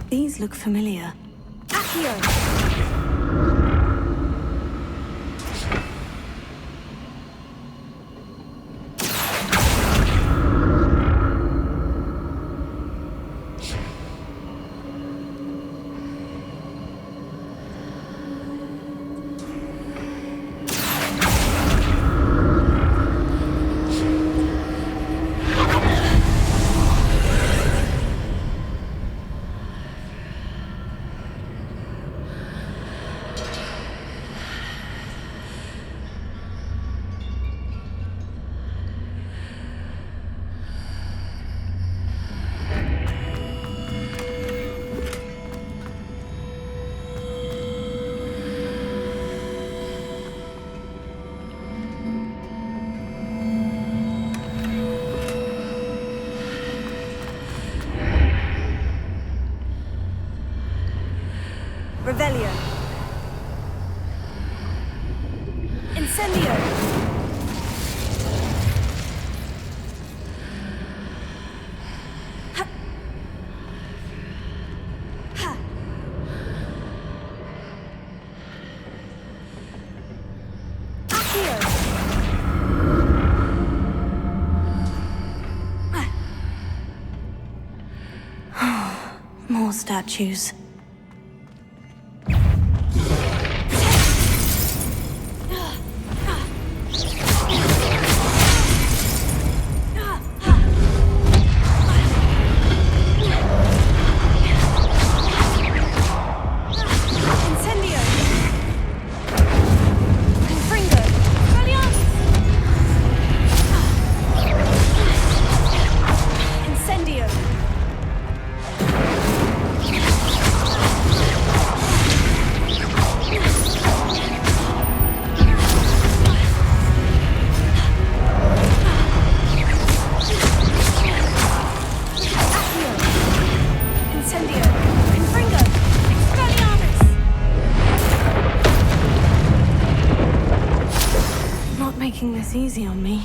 These look familiar. Accio! Revelio. Incendio. More statues. Making this easy on me.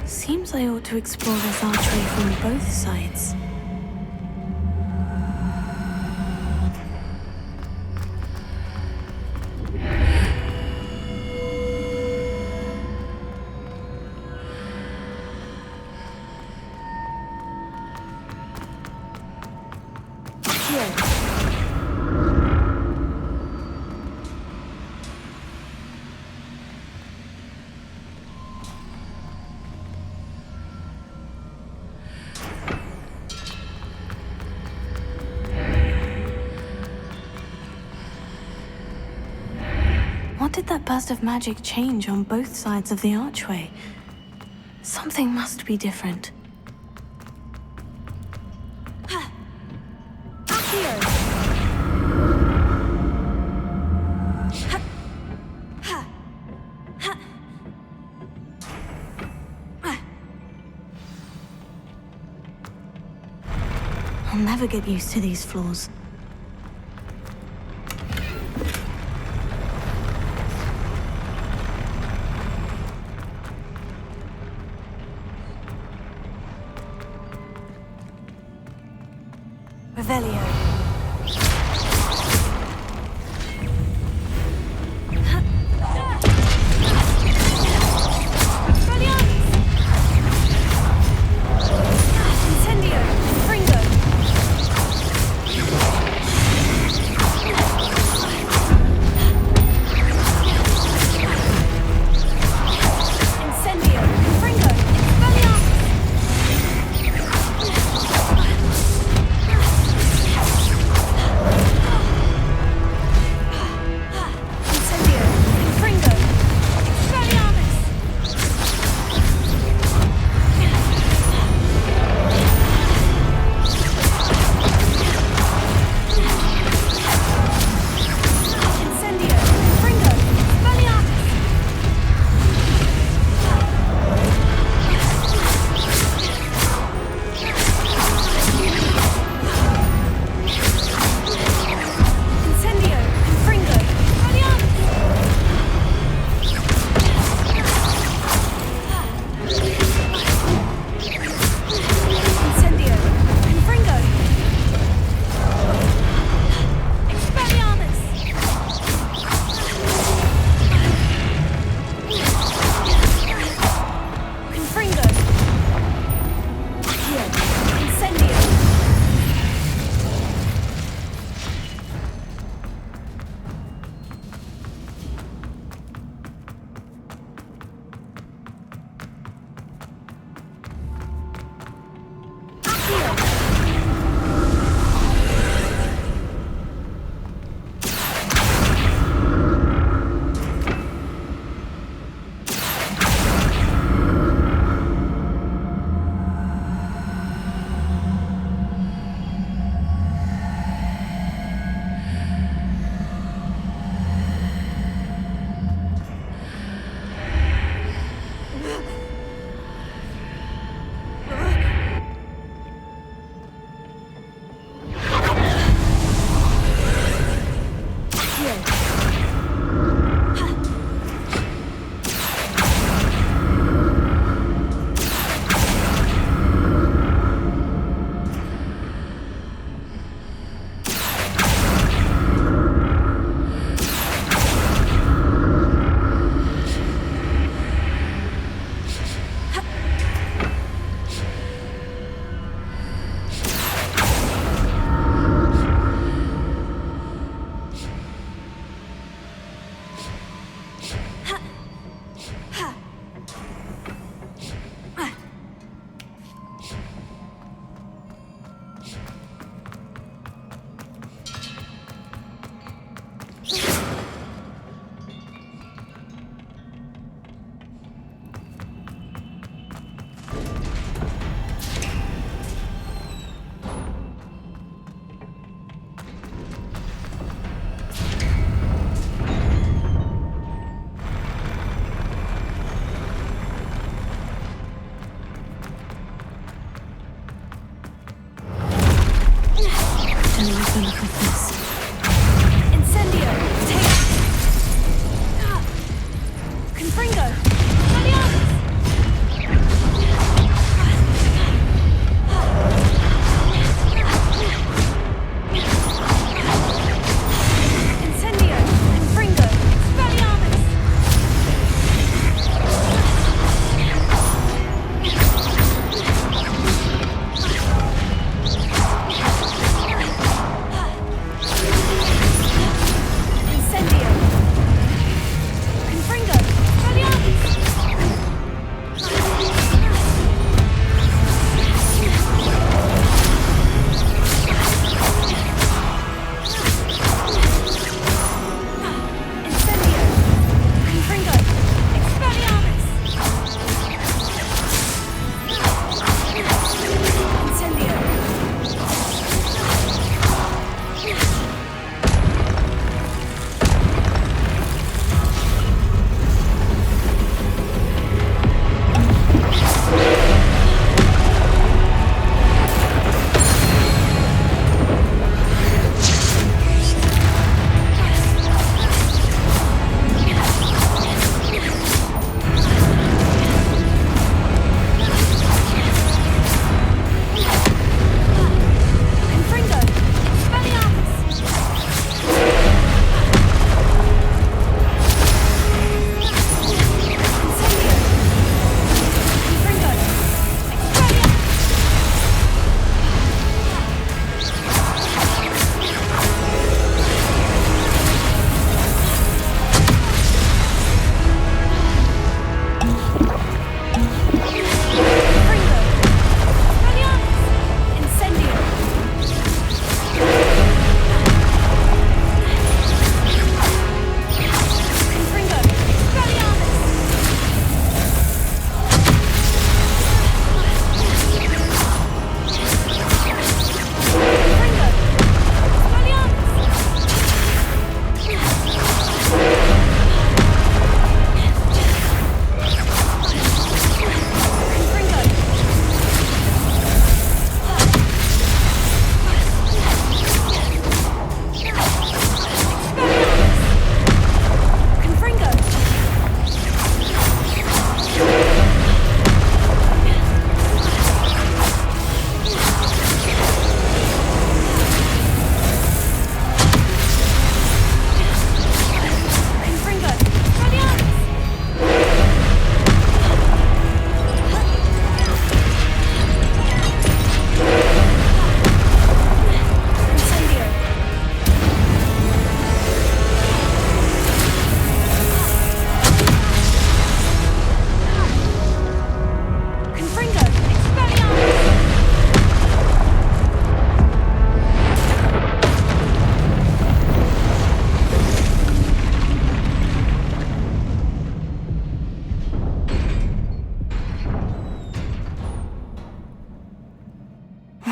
Seems I ought to explore this archway from both sides. What did that burst of magic change on both sides of the archway? Something must be different. I'll never get used to these floors. Revelio.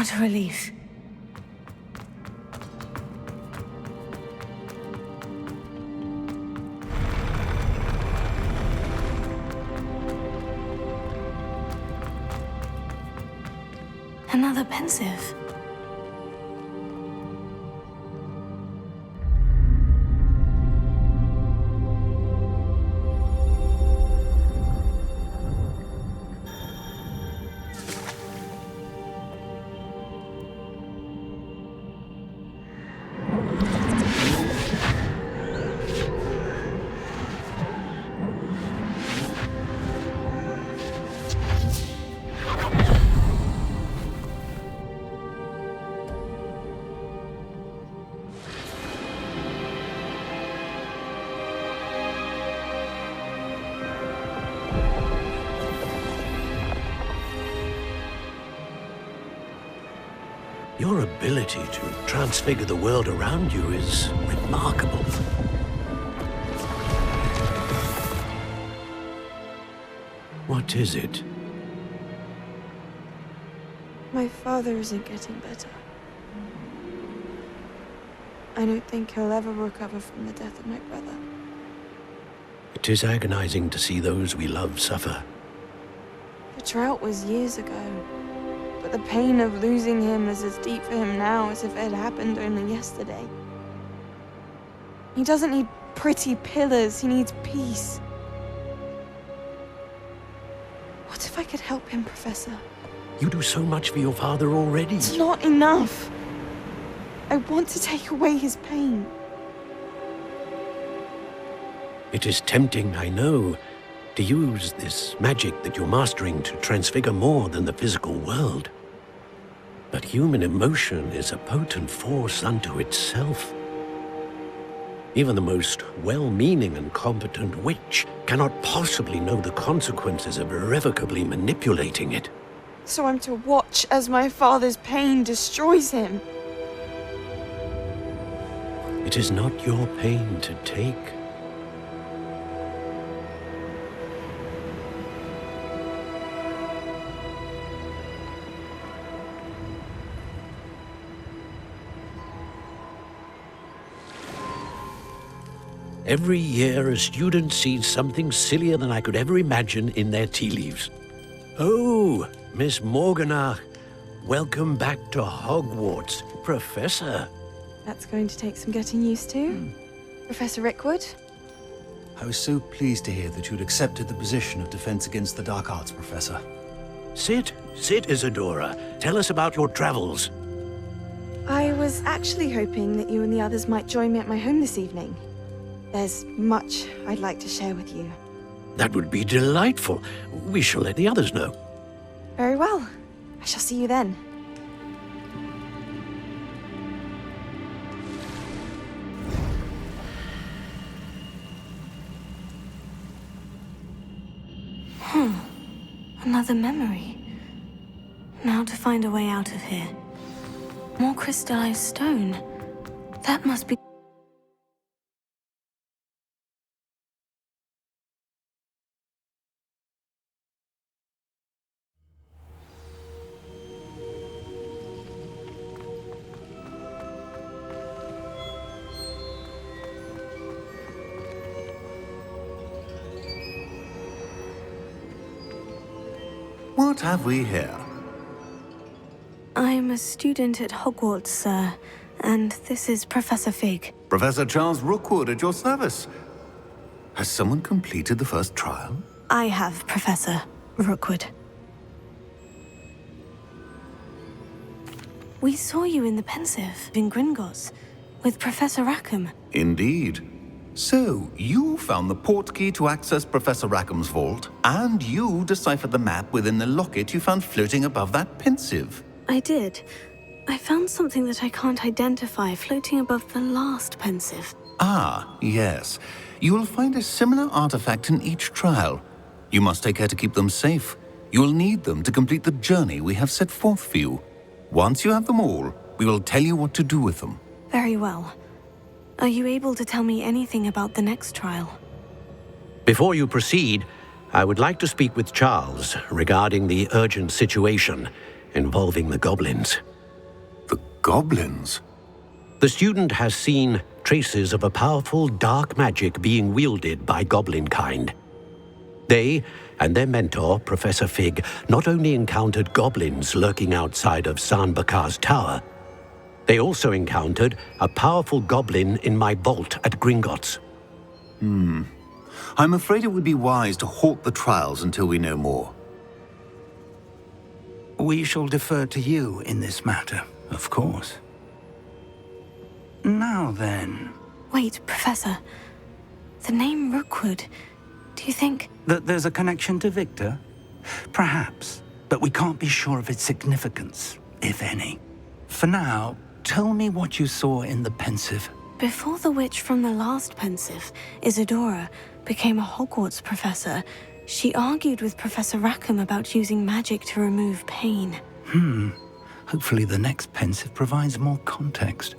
What a relief. Another pensive. Your ability to transfigure the world around you is remarkable. What is it? My father isn't getting better. I don't think he'll ever recover from the death of my brother. It is agonizing to see those we love suffer. The drought was years ago, but the pain of losing him is as deep for him now as if it had happened only yesterday. He doesn't need pretty pillars, he needs peace. What if I could help him, Professor? You do so much for your father already. It's not enough. I want to take away his pain. It is tempting, I know, to use this magic that you're mastering to transfigure more than the physical world. But human emotion is a potent force unto itself. Even the most well-meaning and competent witch cannot possibly know the consequences of irrevocably manipulating it. So I'm to watch as my father's pain destroys him. It is not your pain to take. Every year, a student sees something sillier than I could ever imagine in their tea leaves. Oh, Miss Morganach, welcome back to Hogwarts, Professor. That's going to take some getting used to. Professor Rickwood? I was so pleased to hear that you'd accepted the position of Defense Against the Dark Arts, Professor. Sit, Isadora. Tell us about your travels. I was actually hoping that you and the others might join me at my home this evening. There's much I'd like to share with you. That would be delightful. We shall let the others know. Very well. I shall see you then. Another memory. Now to find a way out of here. More crystallized stone. That must be... What have we here? I'm a student at Hogwarts, sir, and this is Professor Fig. Professor Charles Rookwood at your service. Has someone completed the first trial? I have, Professor Rookwood. We saw you in the Pensive in Gringotts with Professor Rackham. Indeed. So, you found the portkey to access Professor Rackham's vault, and you deciphered the map within the locket you found floating above that Pensive. I did. I found something that I can't identify floating above the last Pensive. Ah, yes. You will find a similar artifact in each trial. You must take care to keep them safe. You will need them to complete the journey we have set forth for you. Once you have them all, we will tell you what to do with them. Very well. Are you able to tell me anything about the next trial? Before you proceed, I would like to speak with Charles regarding the urgent situation involving the goblins. Goblins? The student has seen traces of a powerful dark magic being wielded by goblin kind. They and their mentor, Professor Fig, not only encountered goblins lurking outside of San Bakar's tower, they also encountered a powerful goblin in my vault at Gringotts. I'm afraid it would be wise to halt the trials until we know more. We shall defer to you in this matter, of course. Now then... Wait, Professor. The name Rookwood. Do you think... That there's a connection to Victor? Perhaps, but we can't be sure of its significance, if any. For now, tell me what you saw in the Pensive. Before the witch from the last Pensive, Isadora, became a Hogwarts professor, she argued with Professor Rackham about using magic to remove pain. Hopefully the next Pensive provides more context.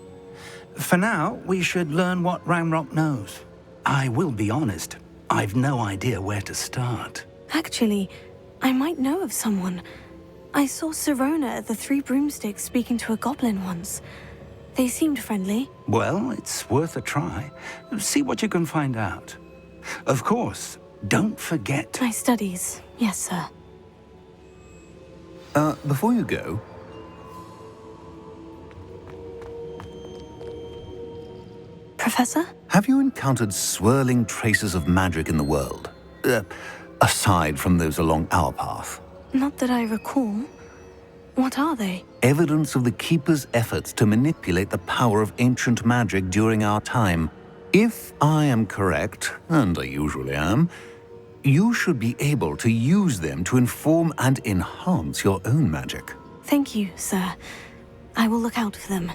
For now, we should learn what Ranrock knows. I will be honest, I've no idea where to start. Actually, I might know of someone. I saw Sirona at the Three Broomsticks speaking to a goblin once. They seemed friendly. Well, it's worth a try. See what you can find out. Of course, don't forget... My studies, yes, sir. Before you go... Professor? Have you encountered swirling traces of magic in the world? Aside from those along our path? Not that I recall. What are they? Evidence of the Keeper's efforts to manipulate the power of ancient magic during our time. If I am correct, and I usually am, you should be able to use them to inform and enhance your own magic. Thank you, sir. I will look out for them.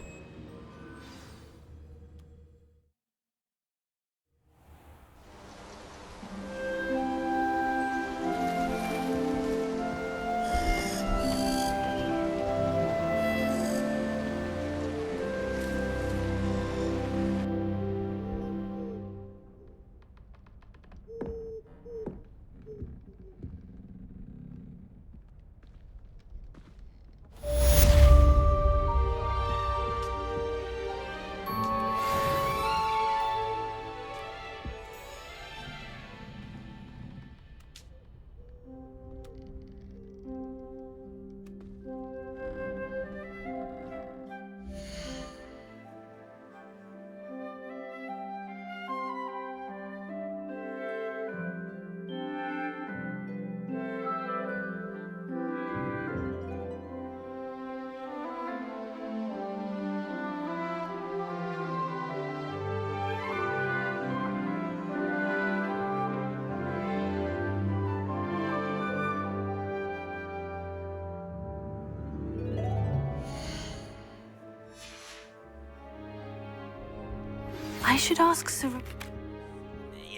I should ask Sir...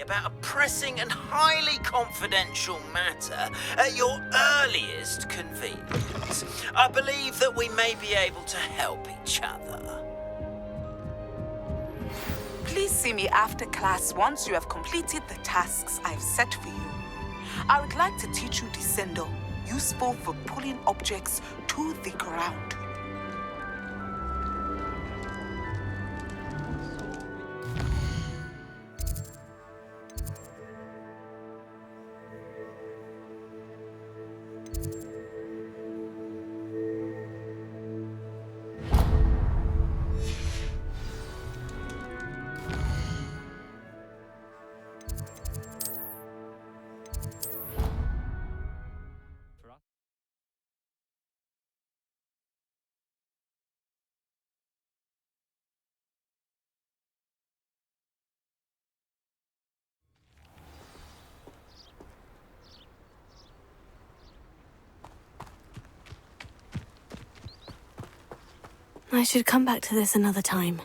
About a pressing and highly confidential matter at your earliest convenience. I believe that we may be able to help each other. Please see me after class once you have completed the tasks I've set for you. I would like to teach you Descendo, useful for pulling objects to the ground. I should come back to this another time.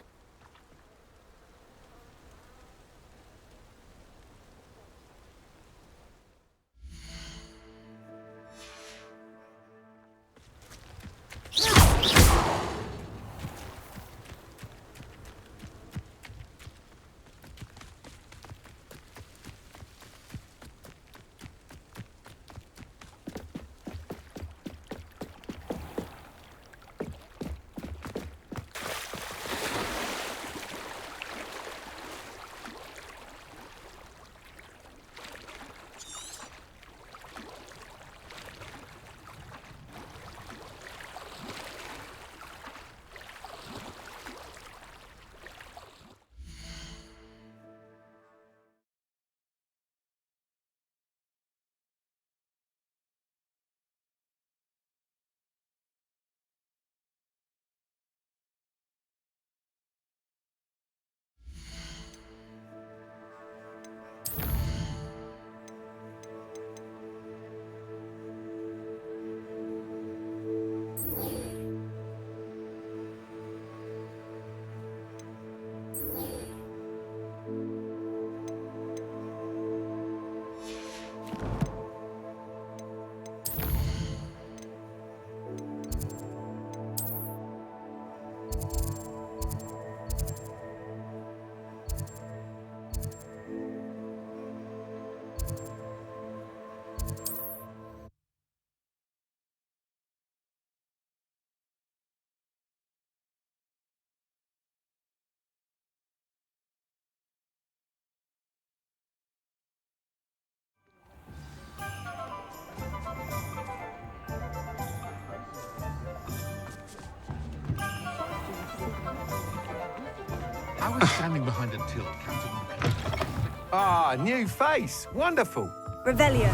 I was standing behind a till counting the people. Ah, new face. Wonderful. Revelio.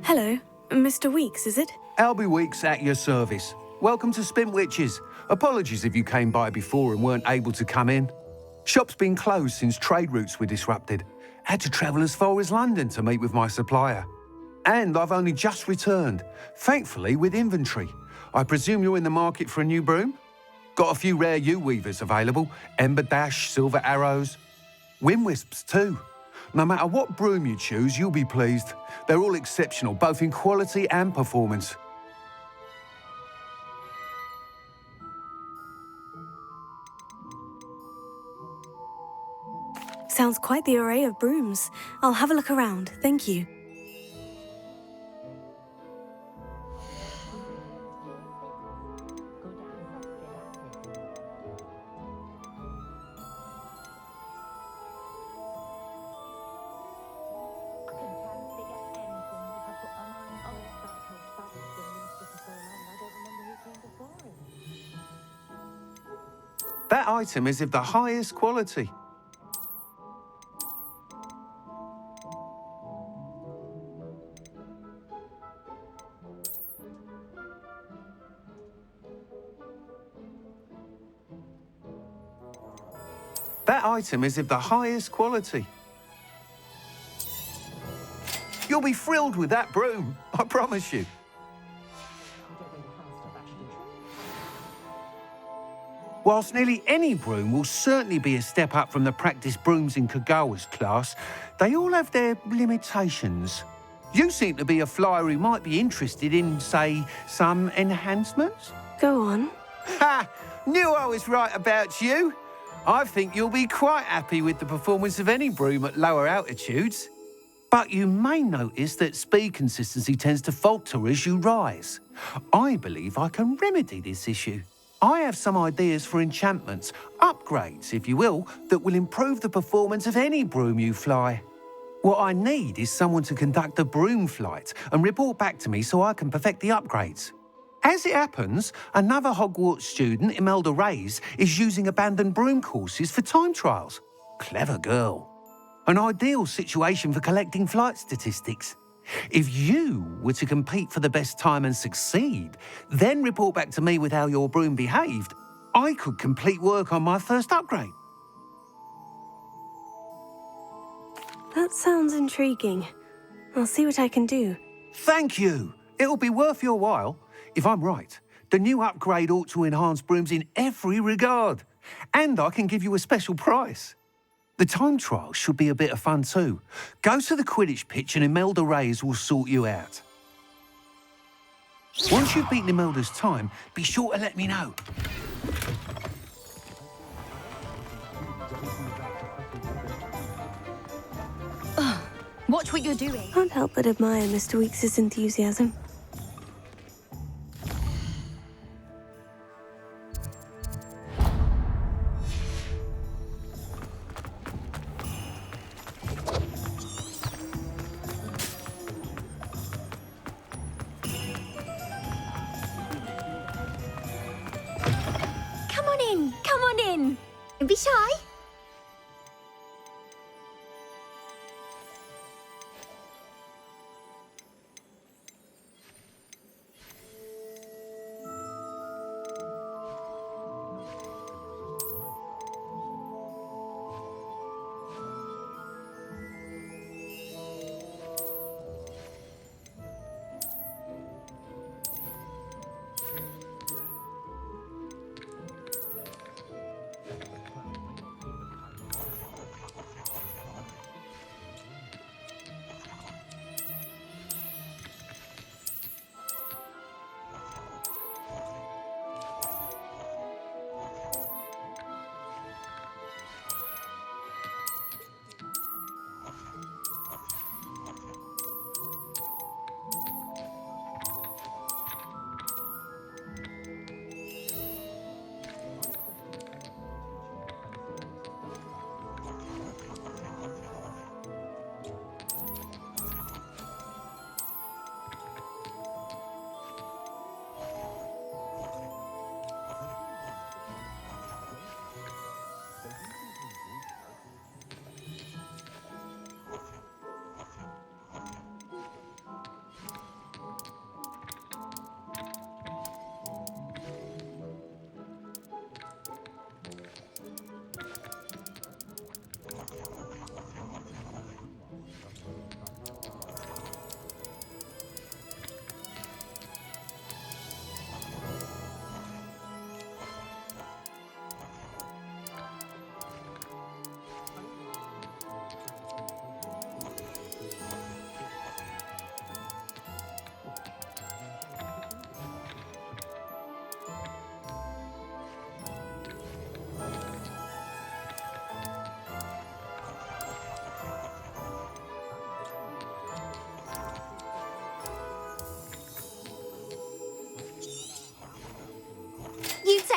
Hello, Mr. Weeks, is it? Albie Weeks at your service. Welcome to Spintwitches. Apologies if you came by before and weren't able to come in. Shop's been closed since trade routes were disrupted. Had to travel as far as London to meet with my supplier. And I've only just returned, thankfully with inventory. I presume you're in the market for a new broom? Got a few rare U-weavers available. Ember Dash, Silver Arrows. Wind Wisps too. No matter what broom you choose, you'll be pleased. They're all exceptional, both in quality and performance. Sounds quite the array of brooms. I'll have a look around, thank you. That item is of the highest quality. That item is of the highest quality. You'll be thrilled with that broom, I promise you. Whilst nearly any broom will certainly be a step up from the practice brooms in Kagawa's class, they all have their limitations. You seem to be a flyer who might be interested in, say, some enhancements? Go on. Ha! Knew I was right about you. I think you'll be quite happy with the performance of any broom at lower altitudes. But you may notice that speed consistency tends to falter as you rise. I believe I can remedy this issue. I have some ideas for enchantments, upgrades, if you will, that will improve the performance of any broom you fly. What I need is someone to conduct a broom flight and report back to me so I can perfect the upgrades. As it happens, another Hogwarts student, Imelda Reyes, is using abandoned broom courses for time trials. Clever girl. An ideal situation for collecting flight statistics. If you were to compete for the best time and succeed, then report back to me with how your broom behaved, I could complete work on my first upgrade. That sounds intriguing. I'll see what I can do. Thank you. It'll be worth your while. If I'm right, the new upgrade ought to enhance brooms in every regard. And I can give you a special price. The time trial should be a bit of fun too. Go to the Quidditch pitch and Imelda Reyes will sort you out. Once you've beaten Imelda's time, be sure to let me know. Watch what you're doing. Can't help but admire Mr. Weeks' enthusiasm. Come on in. Don't be shy.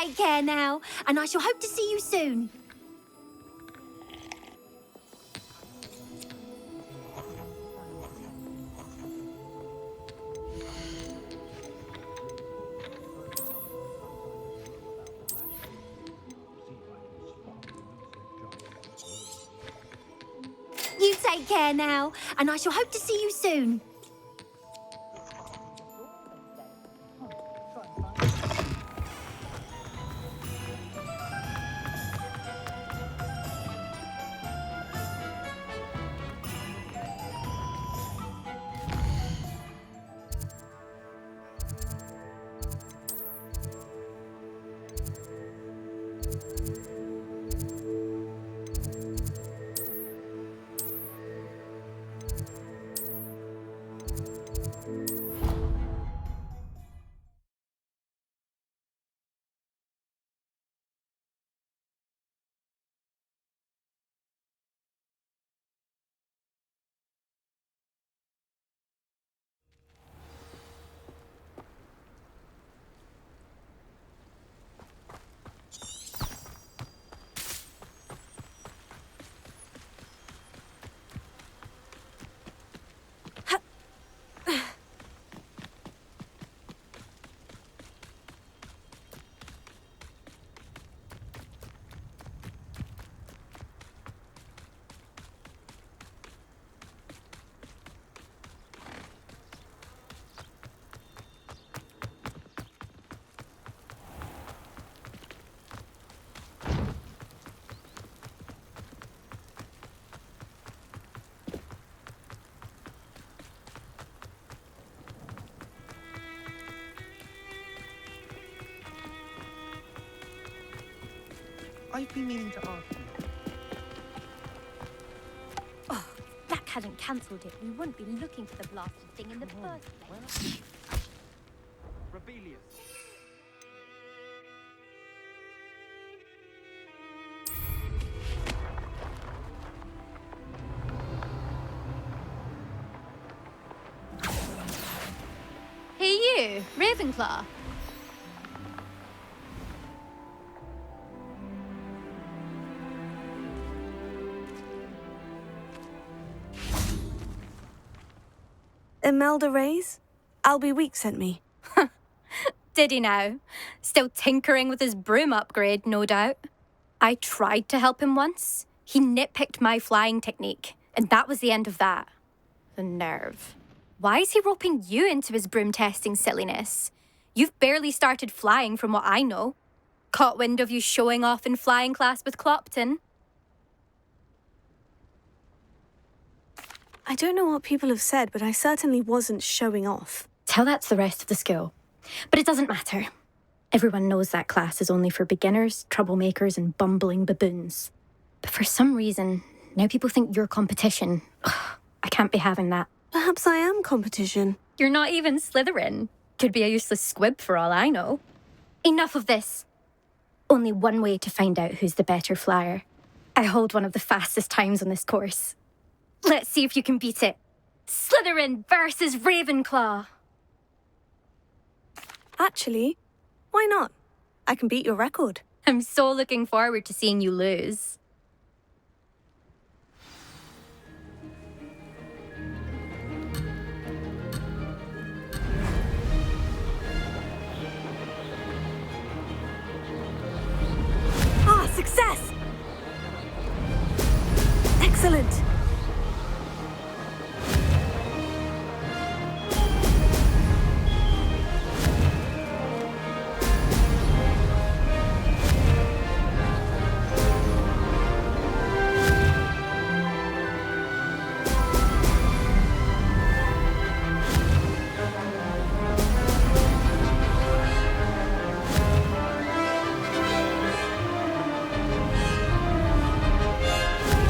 take care now, and I shall hope to see you soon. You take care now, and I shall hope to see you soon. I've been meaning to ask you. Oh, that hadn't cancelled it. We wouldn't be looking for the blasted thing in the first place. Rebellious. Hey you, Ravenclaw. Imelda Reyes? Albie Week sent me. Did he now? Still tinkering with his broom upgrade, no doubt. I tried to help him once. He nitpicked my flying technique, and that was the end of that. The nerve. Why is he roping you into his broom testing silliness? You've barely started flying from what I know. Caught wind of you showing off in flying class with Clopton. I don't know what people have said, but I certainly wasn't showing off. Tell that to the rest of the school. But it doesn't matter. Everyone knows that class is only for beginners, troublemakers, and bumbling baboons. But for some reason, now people think you're competition. Ugh, I can't be having that. Perhaps I am competition. You're not even Slytherin. Could be a useless squib for all I know. Enough of this. Only one way to find out who's the better flyer. I hold one of the fastest times on this course. Let's see if you can beat it. Slytherin versus Ravenclaw. Actually, why not? I can beat your record. I'm so looking forward to seeing you lose. Ah, success! Excellent!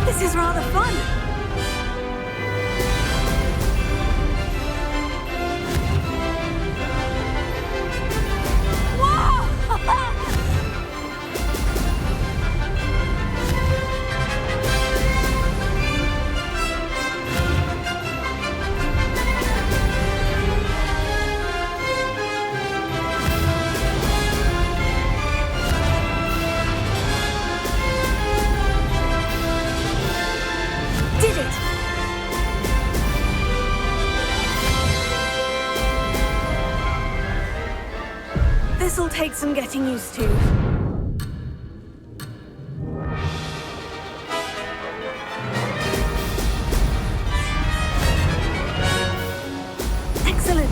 This is rather fun. take some getting used to. Excellent.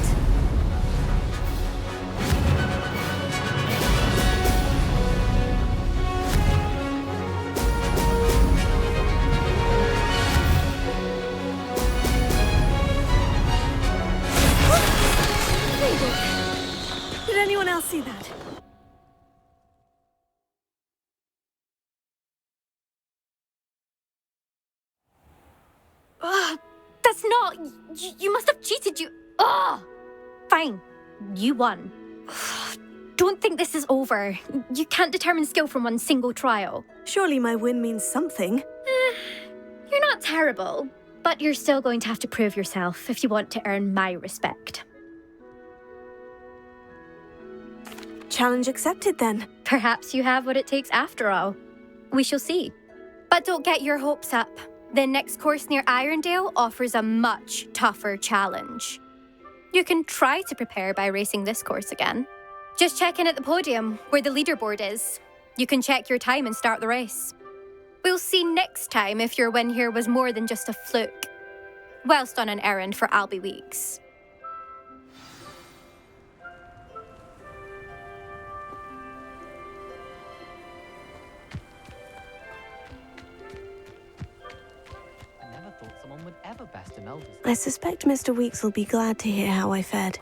Did anyone else see that? That's not... You must have cheated, you... Fine. You won. Don't think this is over. You can't determine skill from one single trial. Surely my win means something. You're not terrible, but you're still going to have to prove yourself if you want to earn my respect. Challenge accepted, then. Perhaps you have what it takes after all. We shall see. But don't get your hopes up. The next course near Irondale offers a much tougher challenge. You can try to prepare by racing this course again. Just check in at the podium, where the leaderboard is. You can check your time and start the race. We'll see next time if your win here was more than just a fluke. Whilst on an errand for Albie Weeks. I suspect Mr. Weeks will be glad to hear how I fared.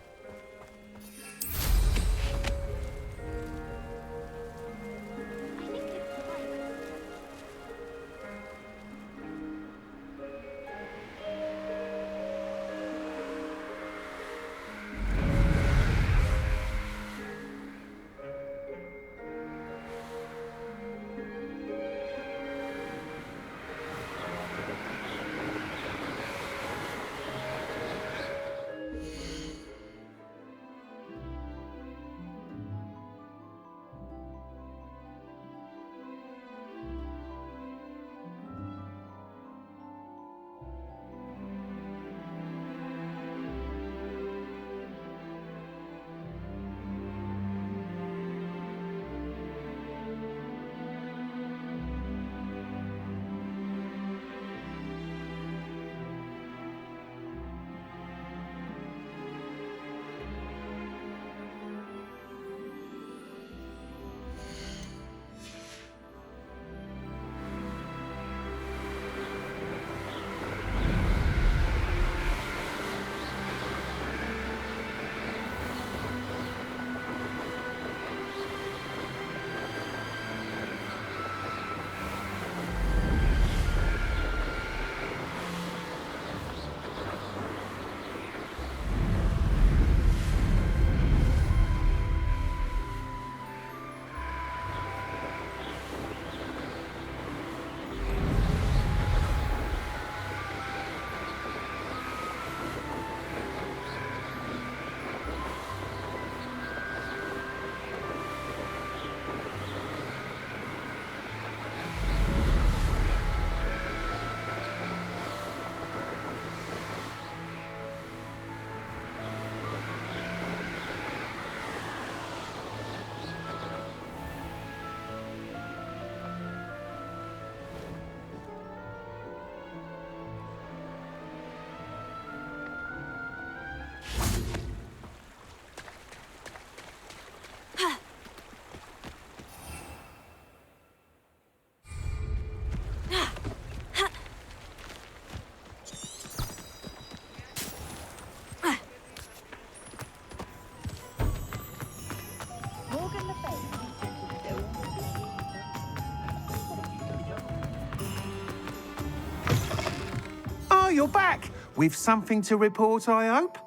Oh, you're back! With something to report, I hope?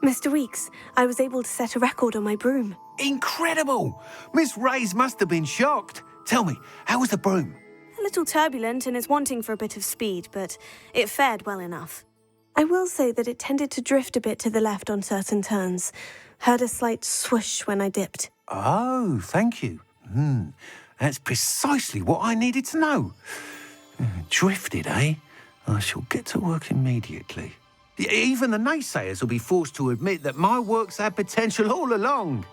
Mr. Weeks, I was able to set a record on my broom. Incredible! Miss Reyes must have been shocked. Tell me, how was the broom? A little turbulent and is wanting for a bit of speed, but it fared well enough. I will say that it tended to drift a bit to the left on certain turns. Heard a slight swoosh when I dipped. Oh, thank you. That's precisely what I needed to know. Drifted, eh? I shall get to work immediately. Even the naysayers will be forced to admit that my work's had potential all along.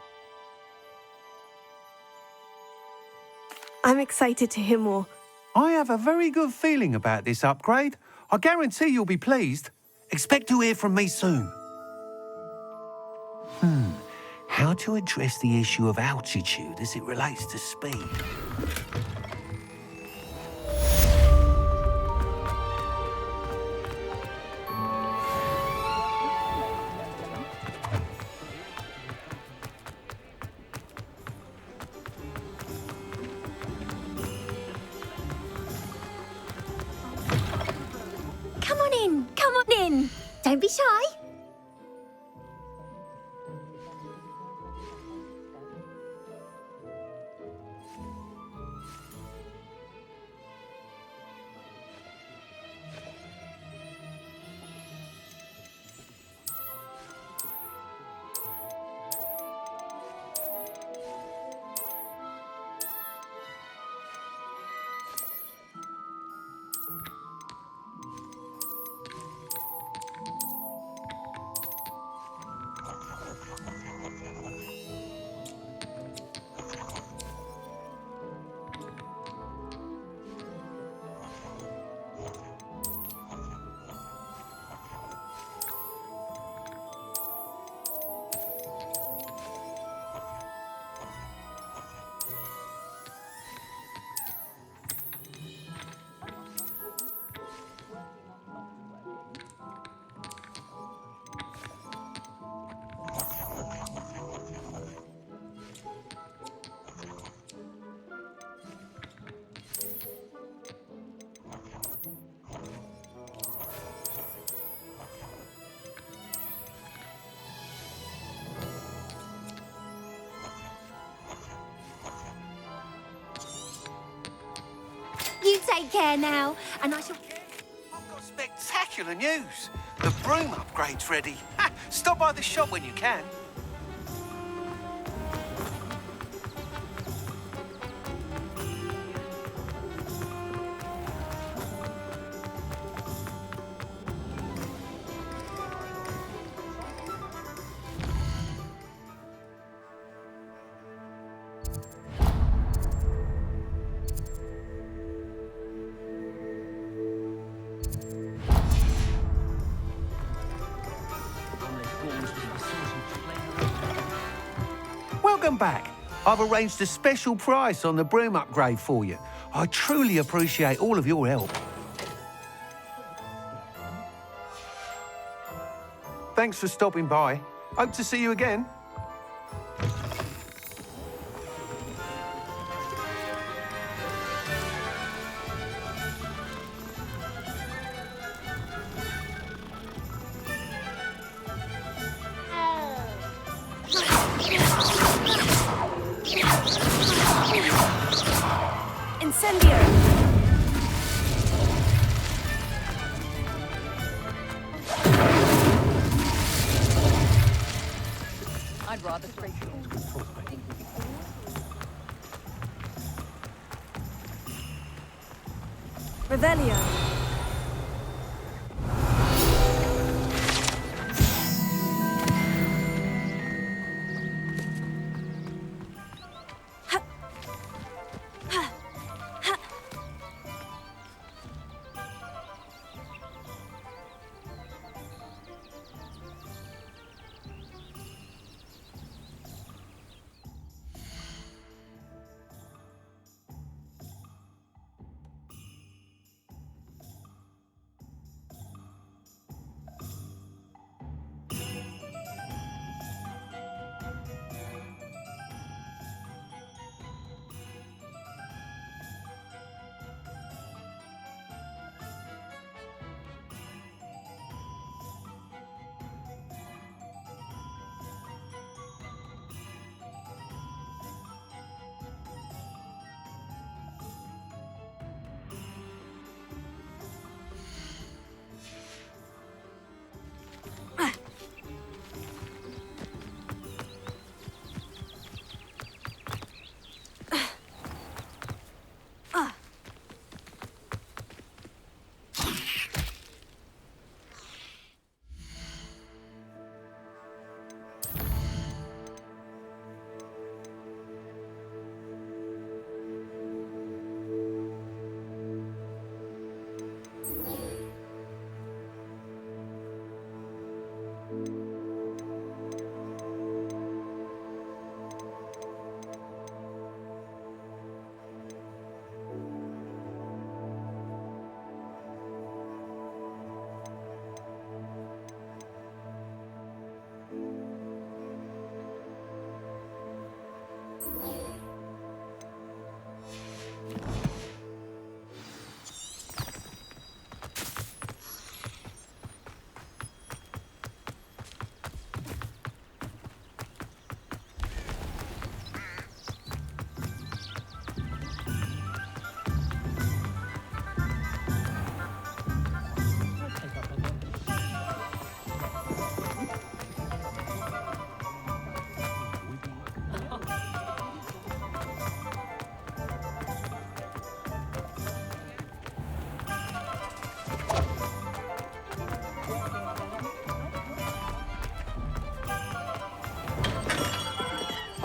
I'm excited to hear more. I have a very good feeling about this upgrade. I guarantee you'll be pleased. Expect to hear from me soon. How to address the issue of altitude as it relates to speed? Come on in, come on in. Don't be shy. You take care now, and I shall... I've got spectacular news. The broom upgrade's ready. Ha! Stop by the shop when you can. Welcome back. I've arranged a special price on the broom upgrade for you. I truly appreciate all of your help. Thanks for stopping by. Hope to see you again. Incendio! I'd rather straight. Revelio.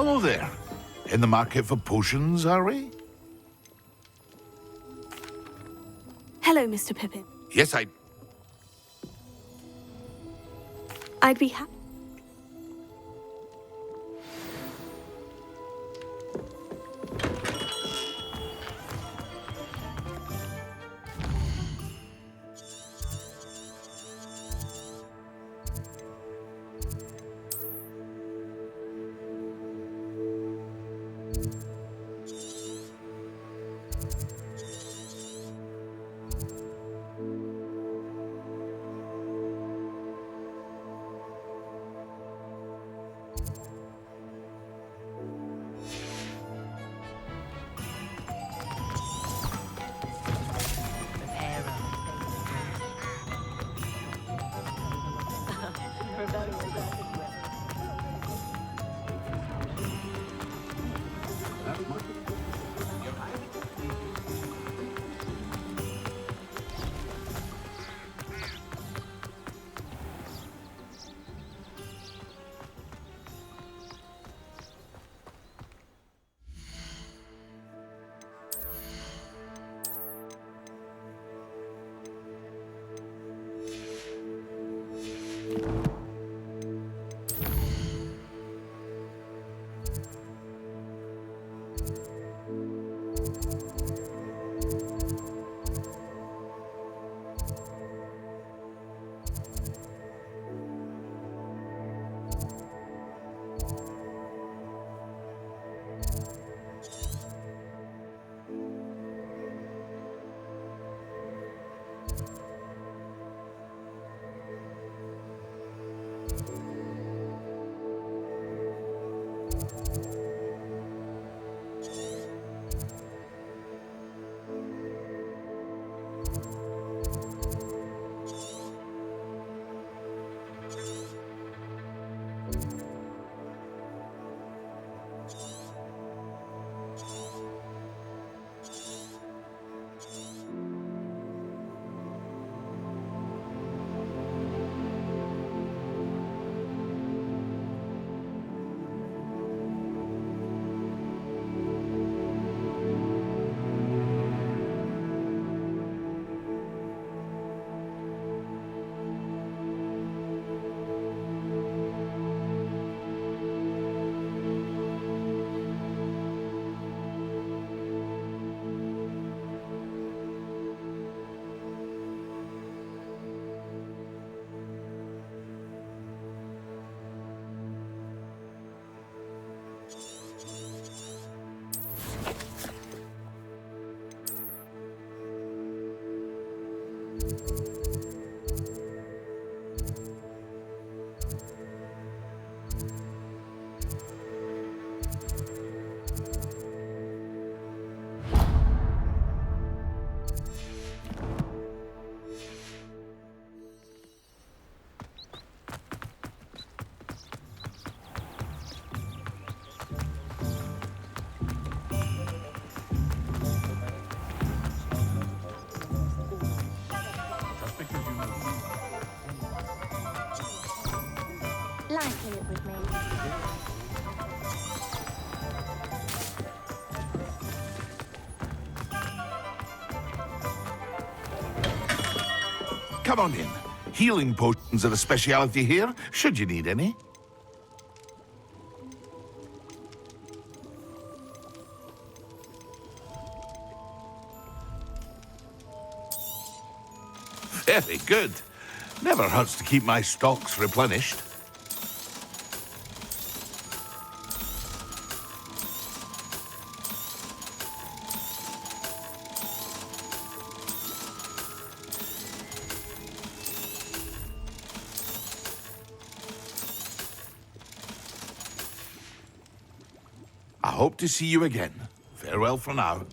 Hello there. In the market for potions, are we? Hello, Mr. Pippin. Yes, I'd be happy. Lighten it with me. Come on in. Healing potions are a speciality here, should you need any. Very good. Never hurts to keep my stocks replenished. I hope to see you again. Farewell for now.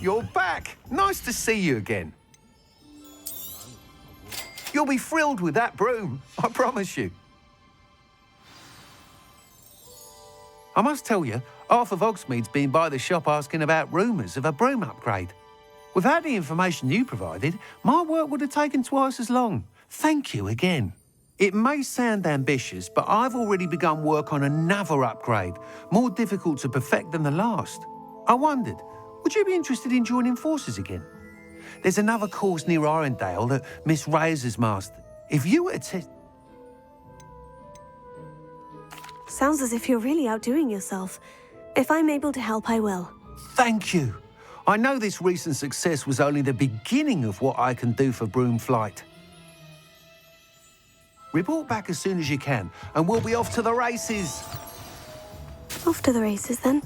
You're back! Nice to see you again. You'll be thrilled with that broom, I promise you. I must tell you, half of Hogsmeade's been by the shop asking about rumours of a broom upgrade. Without the information you provided, my work would have taken twice as long. Thank you again. It may sound ambitious, but I've already begun work on another upgrade, more difficult to perfect than the last. I wondered, would you be interested in joining forces again? There's another course near Irondale that Miss Razor's mastered. If you were to... Sounds as if you're really outdoing yourself. If I'm able to help, I will. Thank you. I know this recent success was only the beginning of what I can do for broom flight. Report back as soon as you can, and we'll be off to the races. Off to the races, then.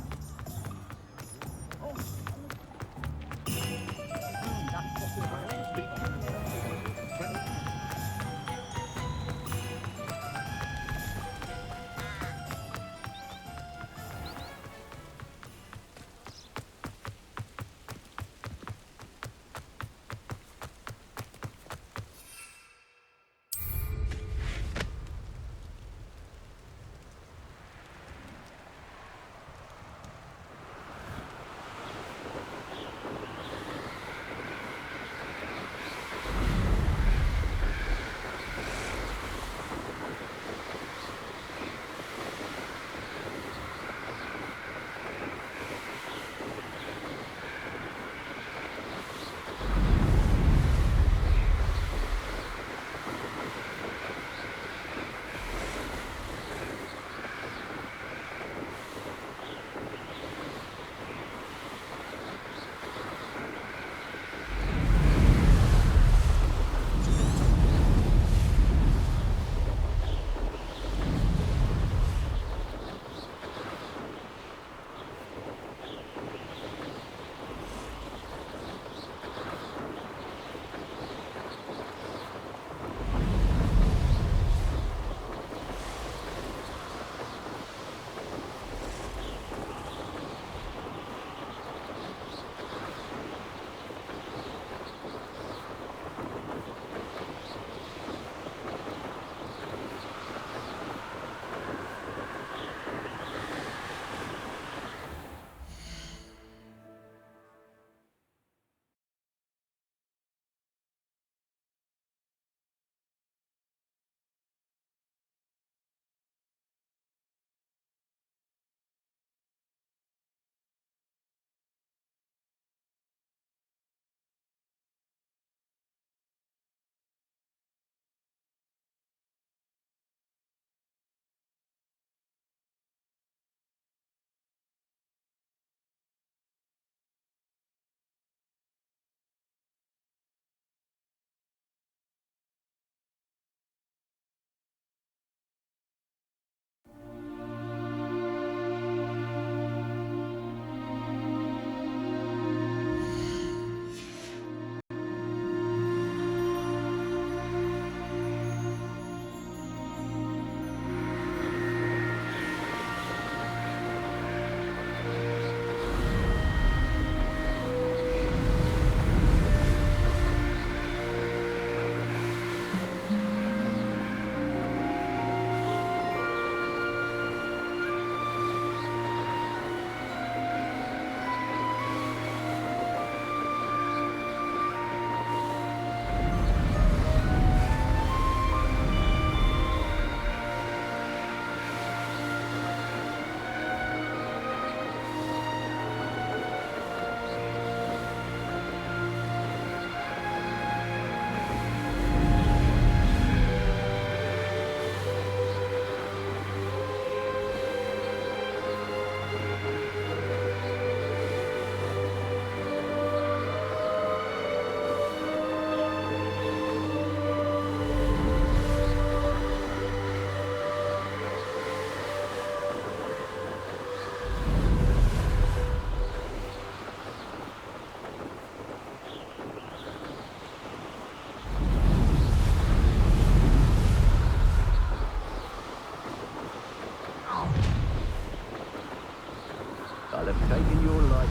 I'll have taken your life.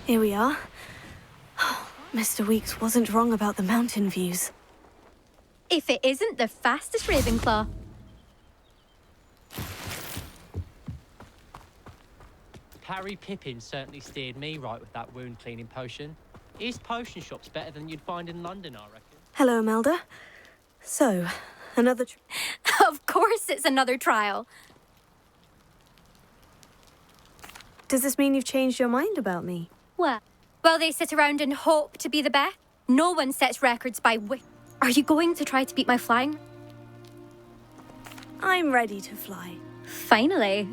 Here we are. Mr. Weeks wasn't wrong about the mountain views. If it isn't the fastest Ravenclaw. Harry Pippin certainly steered me right with that wound cleaning potion. His potion shop's better than you'd find in London, I reckon. Hello, Imelda. So, another... Of course it's another trial. Does this mean you've changed your mind about me? What? Well, they sit around and hope to be the best. No one sets records by Are you going to try to beat my flying? I'm ready to fly. Finally.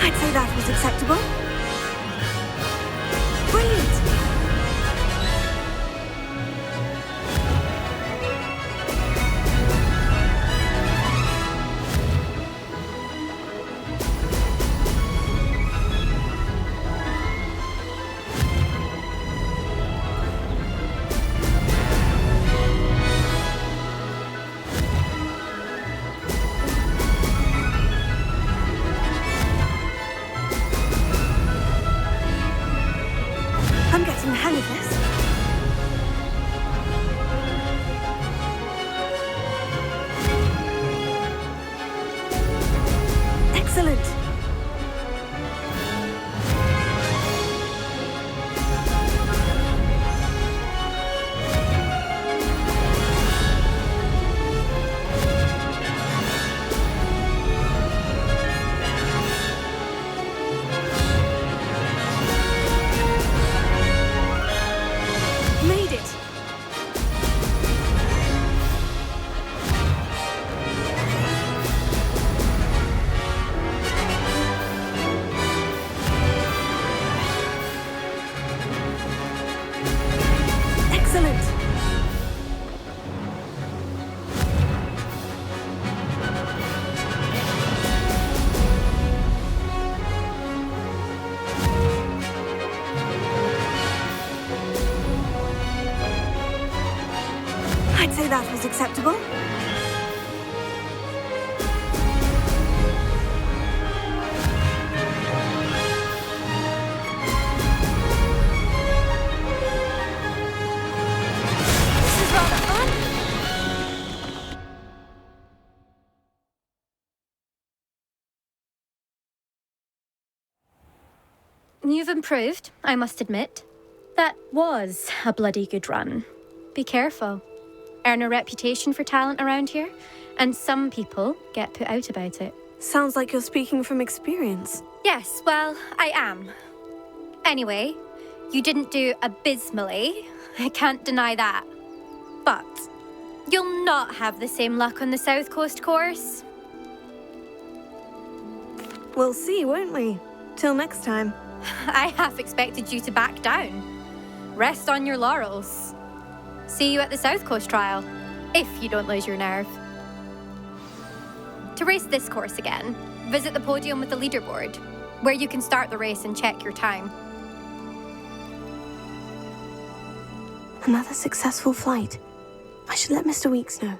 I'd say that was acceptable. Brilliant! I'm getting the hang of this. Excellent. Made it. Excellent. I'd say that was acceptable. This is rather fun. You've improved, I must admit. That was a bloody good run. Be careful. Earn a reputation for talent around here, and some people get put out about it. Sounds like you're speaking from experience. Yes, well, I am. Anyway, you didn't do abysmally. I can't deny that. But you'll not have the same luck on the South Coast course. We'll see, won't we? Till next time. I half expected you to back down. Rest on your laurels. See you at the South Coast trial, if you don't lose your nerve. To race this course again, visit the podium with the leaderboard, where you can start the race and check your time. Another successful flight. I should let Mr. Weeks know.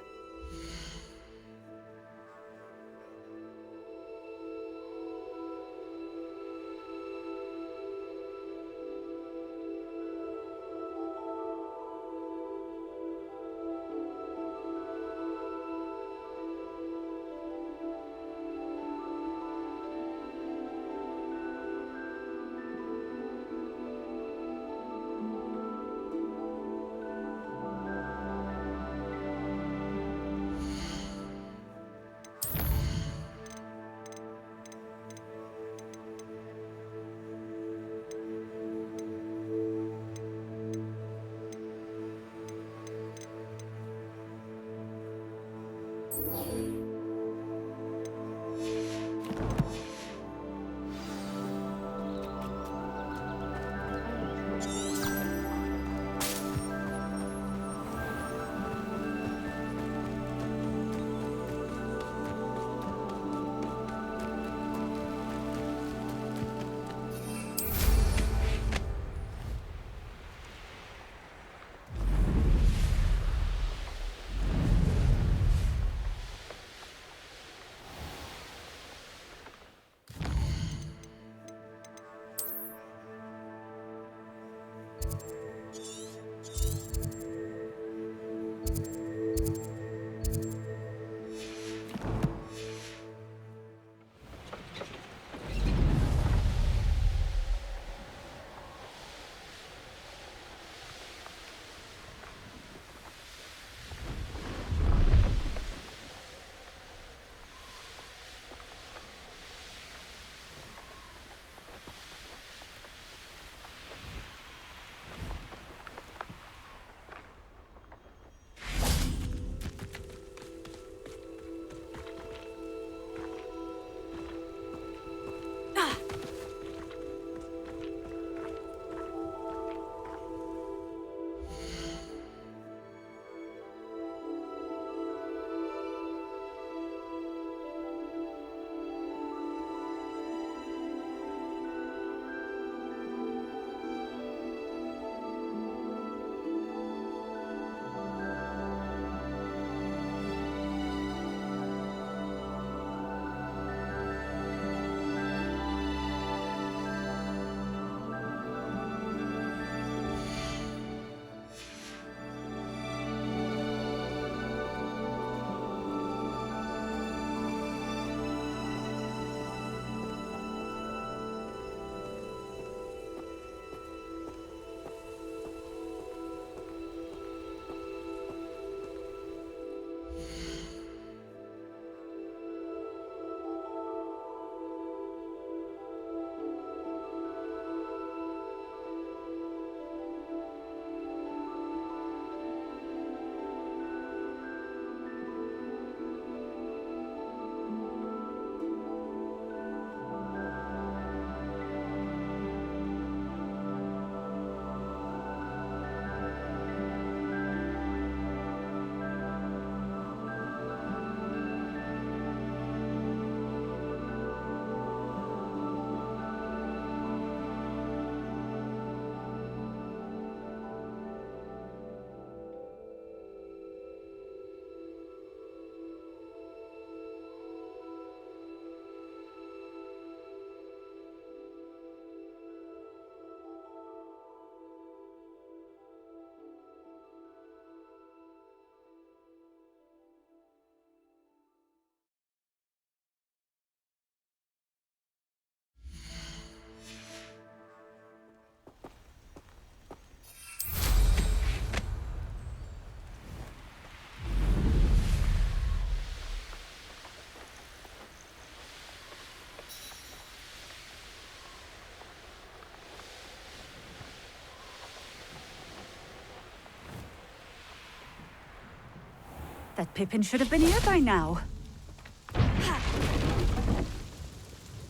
That Pippin should have been here by now.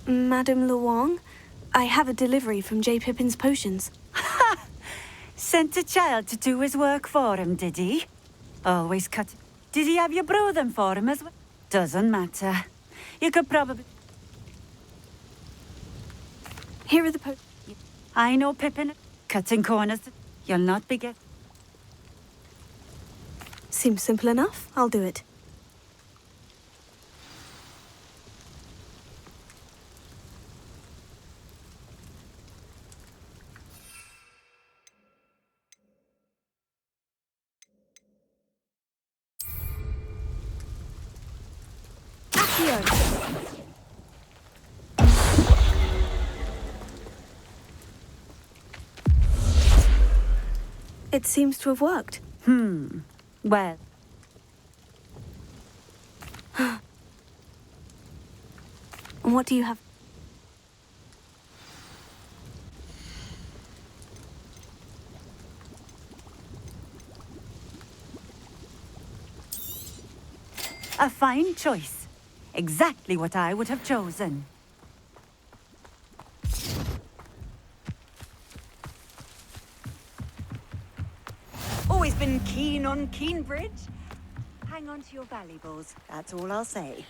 Madame Luong, I have a delivery from J. Pippin's potions. Ha! Sent a child to do his work for him, did he? Always cut. Did he have you brew them for him as well? Doesn't matter. You could probably... Here are the potions. I know Pippin. Cutting corners. You'll not be get... Seems simple enough. I'll do it. It seems to have worked. Well. What do you have? A fine choice. Exactly what I would have chosen. Always been keen on Keenbridge. Hang on to your valuables, that's all I'll say.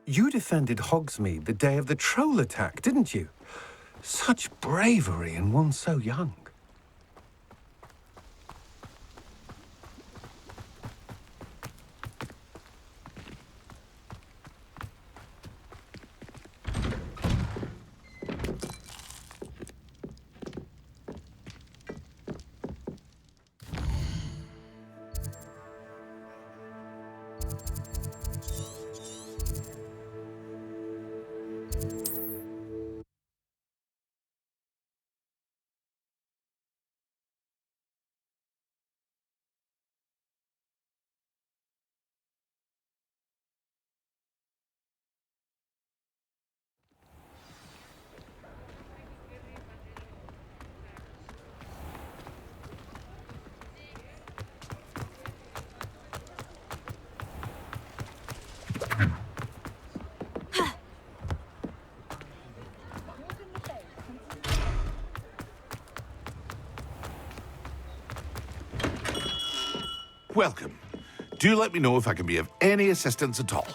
You defended Hogsmeade the day of the troll attack, didn't you? Such bravery in one so young. Welcome. Do let me know if I can be of any assistance at all.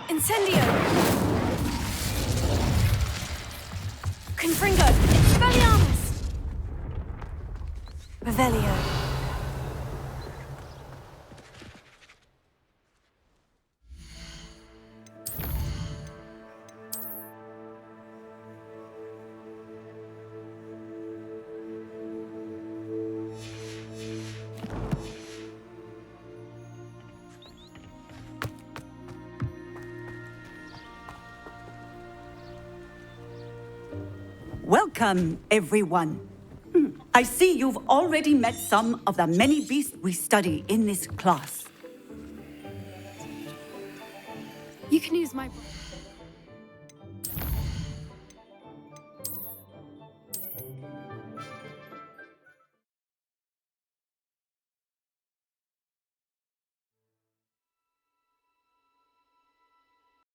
Incendio! Confringo! Expelliarmus! Revelio. Welcome, everyone. I see you've already met some of the many beasts we study in this class. You can use my...